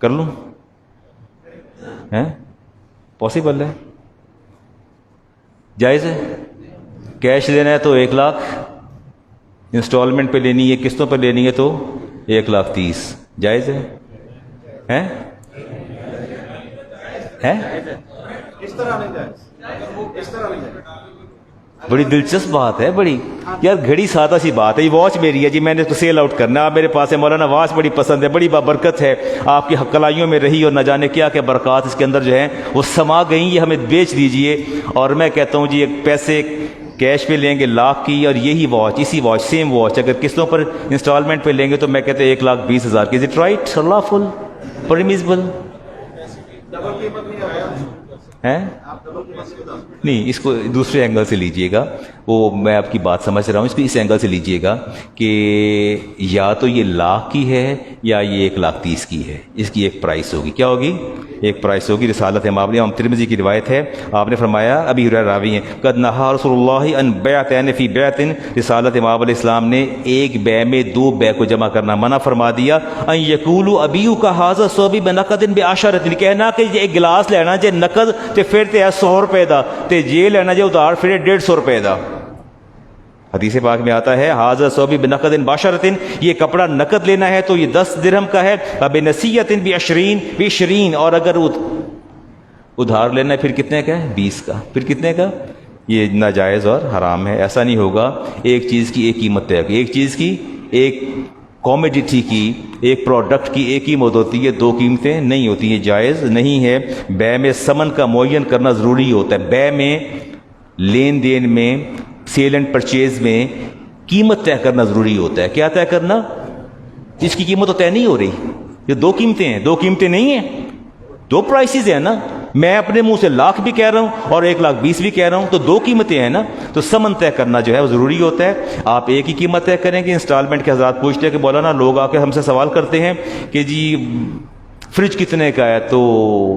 کر لوں؟ پاسبل ہے؟ جائز ہے؟ کیش لینا ہے تو 1,00,000، انسٹالمنٹ پہ لینی ہے، قسطوں پہ لینی ہے تو 1,30,000، جائز ہے؟ بڑی دلچسپ بات ہے، بڑی یار گھڑی سادہ سی بات ہے، یہ واچ میری ہے جی، میں نے اس کو سیل آؤٹ کرنا ہے، آپ میرے پاس ہے مولانا واچ بڑی پسند ہے، بڑی بابرکت ہے، آپ کی کلائیوں میں رہی اور نہ جانے کیا کہ برکات اس کے اندر جو ہیں وہ سما گئیں، یہ ہمیں بیچ دیجئے۔ اور میں کہتا ہوں جی ایک پیسے کیش پہ لیں گے 1,00,000 کی، اور یہی واچ، اسی واچ، سیم واچ اگر قسطوں پر انسٹالمنٹ پہ لیں گے تو میں کہتے ہیں 1,20,000 کی۔ Is it right? لافل؟ پرمیزبل؟ نہیں، اس کو دوسرے اینگل سے لیجئے گا، وہ میں آپ کی بات سمجھ رہا ہوں، اس کو اس اینگل سے لیجئے گا کہ یا تو یہ 1,00,000 کی ہے یا یہ 1,30,000 کی ہے، اس کی ایک پرائس ہوگی۔ کیا ہوگی؟ ایک پرائس ہوگی۔ رسالت امام ترمذی کی روایت ہے، آپ نے فرمایا، ابی ہریرہ راوی ہیں، قد نہا رسول اللہ ان بیعتین فی بیعت، رسالت امام علیہ السلام نے ایک بیع میں 2 بیع کو جمع کرنا منع فرما دیا۔ ان یقولوا ابیعک ھذا ثوبی بنقد بعشرۃ، کہنا کہ ایک گلاس لینا جے نقد تے پھر تے 100 روپے دا، تے جے لینا جے ادھار پھر 150 روپے دا۔ حدیث پاک میں آتا ہے ھذا ثوبی بنقد بعشرۃ، یہ کپڑا نقد لینا ہے تو یہ 10 درہم کا ہے، بنصیۃ ب20، اور اگر ادھار لینا ہے پھر کتنے کا ہے؟ 20 کا۔ پھر کتنے کا؟ یہ ناجائز اور حرام ہے، ایسا نہیں ہوگا۔ ایک چیز کی ایک قیمت طے، ایک چیز کی، ایک کوموڈیٹی کی، ایک پروڈکٹ کی ایک قیمت ہوتی ہے، 2 قیمتیں نہیں ہوتی ہیں، جائز نہیں ہے۔ بیع میں ثمن کا معین کرنا ضروری ہوتا ہے، بیع میں، لین دین میں، سیل اینڈ پرچیز میں قیمت طے کرنا ضروری ہوتا ہے۔ کیا طے کرنا؟ اس کی قیمت تو طے نہیں ہو رہی، یہ 2 قیمتیں ہیں، 2 قیمتیں نہیں ہیں، 2 پرائسز ہیں نا، میں اپنے منہ سے 1,00,000 بھی کہہ رہا ہوں اور 1,20,000 بھی کہہ رہا ہوں، تو 2 قیمتیں ہیں نا، تو ثمن طے کرنا جو ہے وہ ضروری ہوتا ہے۔ آپ ایک ہی قیمت طے کریں گے۔ انسٹالمنٹ کے حضرات پوچھتے ہیں کہ مولانا لوگ آ کے ہم سے سوال کرتے ہیں کہ جی فریج کتنے کا ہے، تو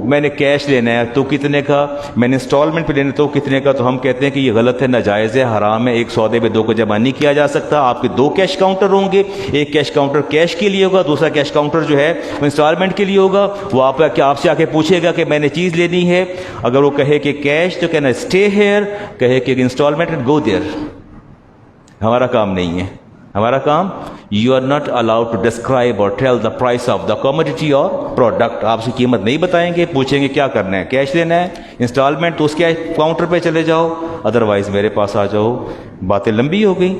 میں نے کیش لینا ہے تو کتنے کا، میں نے انسٹالمنٹ پہ لینا تو کتنے کا، تو ہم کہتے ہیں کہ یہ غلط ہے، ناجائز ہے، حرام ہے، ایک سودے میں 2 کو جمع نہیں کیا جا سکتا۔ آپ کے 2 کیش کاؤنٹر ہوں گے، ایک کیش کاؤنٹر کیش کے لیے ہوگا، دوسرا کیش کاؤنٹر جو ہے وہ انسٹالمنٹ کے لیے ہوگا۔ وہ آپ سے آ کے پوچھے گا کہ میں نے چیز لینی ہے، اگر وہ کہے کہ کیش تو کہنا اسٹے ہیئر، کہے کہ انسٹالمنٹ گو دیئر۔ ہمارا کام نہیں ہے، ہمارا کام، you are not allowed to describe اور tell the price of the commodity اور پروڈکٹ۔ آپ سے قیمت نہیں بتائیں گے، پوچھیں گے کیا کرنا ہے، کیش لینا ہے، انسٹالمنٹ، تو اس کے کاؤنٹر پہ چلے جاؤ، ادروائز میرے پاس آ جاؤ۔ باتیں لمبی ہو گئی،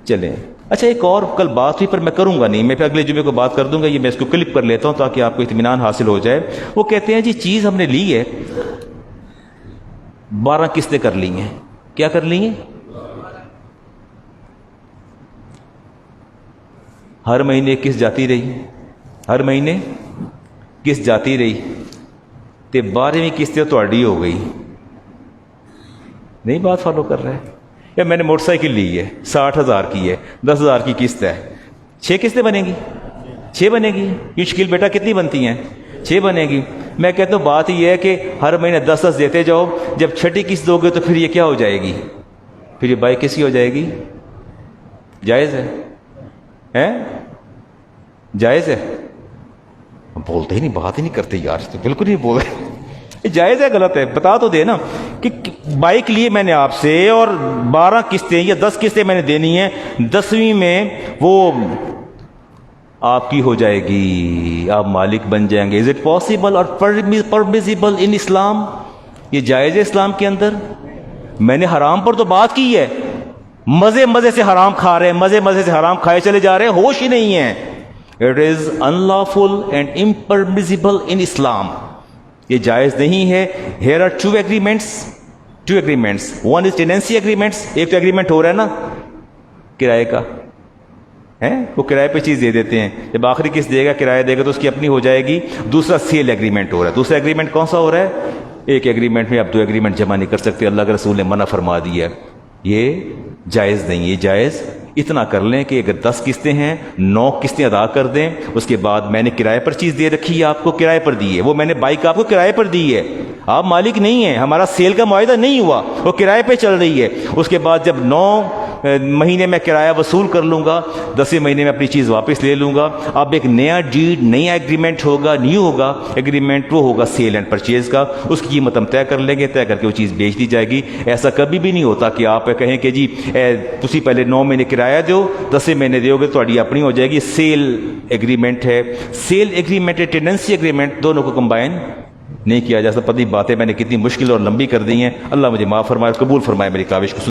چلیں۔ اچھا ایک اور کل بات ہوئی پر میں کروں گا نہیں، میں پھر اگلے جمعے کو بات کر دوں گا، یہ میں اس کو کلپ کر لیتا ہوں تاکہ آپ کو اطمینان حاصل ہو جائے۔ وہ کہتے ہیں جی چیز ہم نے لی ہے، 12 قسطیں کر لی ہیں۔ کیا کر لی ہیں؟ ہر مہینے قسط جاتی رہی، ہر مہینے قسط جاتی رہی، تے 12ویں قسط تہاڈی ہو گئی۔ نہیں بات فالو کر رہے؟ یا میں نے موٹر سائیکل لی ہے، 60,000 کی ہے، 10,000 کی قسط ہے، 6 قسطیں بنے گی، 6 بنے گی۔ یہ شکیل بیٹا کتنی بنتی ہیں؟ 6 بنے گی۔ میں کہتا ہوں بات یہ ہے کہ ہر مہینے 10 دیتے جاؤ، جب 6ٹھی قسط دو گے تو پھر یہ کیا ہو جائے گی؟ پھر یہ بائک کس کی ہو جائے گی؟ جائز ہے؟ جائز ہے؟ بولتے ہی نہیں، بات ہی نہیں کرتے یار، تو بالکل نہیں بول رہے۔ جائز ہے غلط ہے؟ بتا تو دے نا کہ بائک لیے میں نے آپ سے اور 12 قسطیں یا 10 قسطیں میں نے دینی ہیں، 10ویں میں وہ آپ کی ہو جائے گی، آپ مالک بن جائیں گے۔ از اٹ پاسبل اور پرمیزیبل ان اسلام؟ یہ جائز ہے اسلام کے اندر؟ میں نے حرام پر تو بات کی ہے، مزے مزے سے حرام کھا رہے ہیں، مزے مزے سے حرام کھائے چلے جا رہے ہیں، ہوش ہی نہیں ہے۔ It is unlawful and impermissible in Islam. یہ جائز نہیں ہے۔ Here are two agreements. One is tenancy agreements. ایک تو agreement ہو رہا ہے نا کرائے کا، وہ کرائے پہ چیز دے دیتے ہیں، جب آخری قسط دے گا کرایہ دے گا تو اس کی اپنی ہو جائے گی۔ دوسرا سیل ایگریمنٹ ہو رہا ہے۔ دوسرا ایگریمنٹ کون سا ہو رہا ہے؟ ایک ایگریمنٹ میں آپ 2 ایگریمنٹ جمع نہیں کر سکتے، اللہ کے رسول نے منع فرما دیا ہے، یہ جائز نہیں۔ یہ جائز اتنا کر لیں کہ اگر 10 قسطیں ہیں 9 قسطیں ادا کر دیں، اس کے بعد میں نے کرائے پر چیز دے رکھی ہے، آپ کو کرائے پر دی ہے، وہ میں نے بائک آپ کو کرائے پر دی ہے، آپ مالک نہیں ہیں، ہمارا سیل کا معاہدہ نہیں ہوا، وہ کرائے پہ چل رہی ہے۔ اس کے بعد جب 9 مہینے میں کرایہ وصول کر لوں گا، 10 مہینے میں اپنی چیز واپس لے لوں گا۔ اب ایک نیا ڈیڈ، نیا ایگریمنٹ ہوگا، نیو ہوگا ایگریمنٹ، وہ ہوگا سیل اینڈ پرچیز کا، اس کی قیمت ہم طے کر لیں گے، طے کر کے وہ چیز بیچ دی جائے گی۔ ایسا کبھی بھی نہیں ہوتا کہ آپ کہیں کہ جی تسی پہلے 9 مہینے کرایہ دو، 10 مہینے دیو گے تھوڑی اپنی ہو جائے گی۔ سیل ایگریمنٹ ہے، سیل ایگریمنٹ ہے، ٹیننسی ایگریمنٹ، دونوں کو کمبائن نہیں کیا جا سکتا۔ پتہ نہیں باتیں میں نے کتنی مشکل اور لمبی کر دی ہیں، اللہ مجھے معاف فرمائے، قبول فرمائے میری کاوش کو۔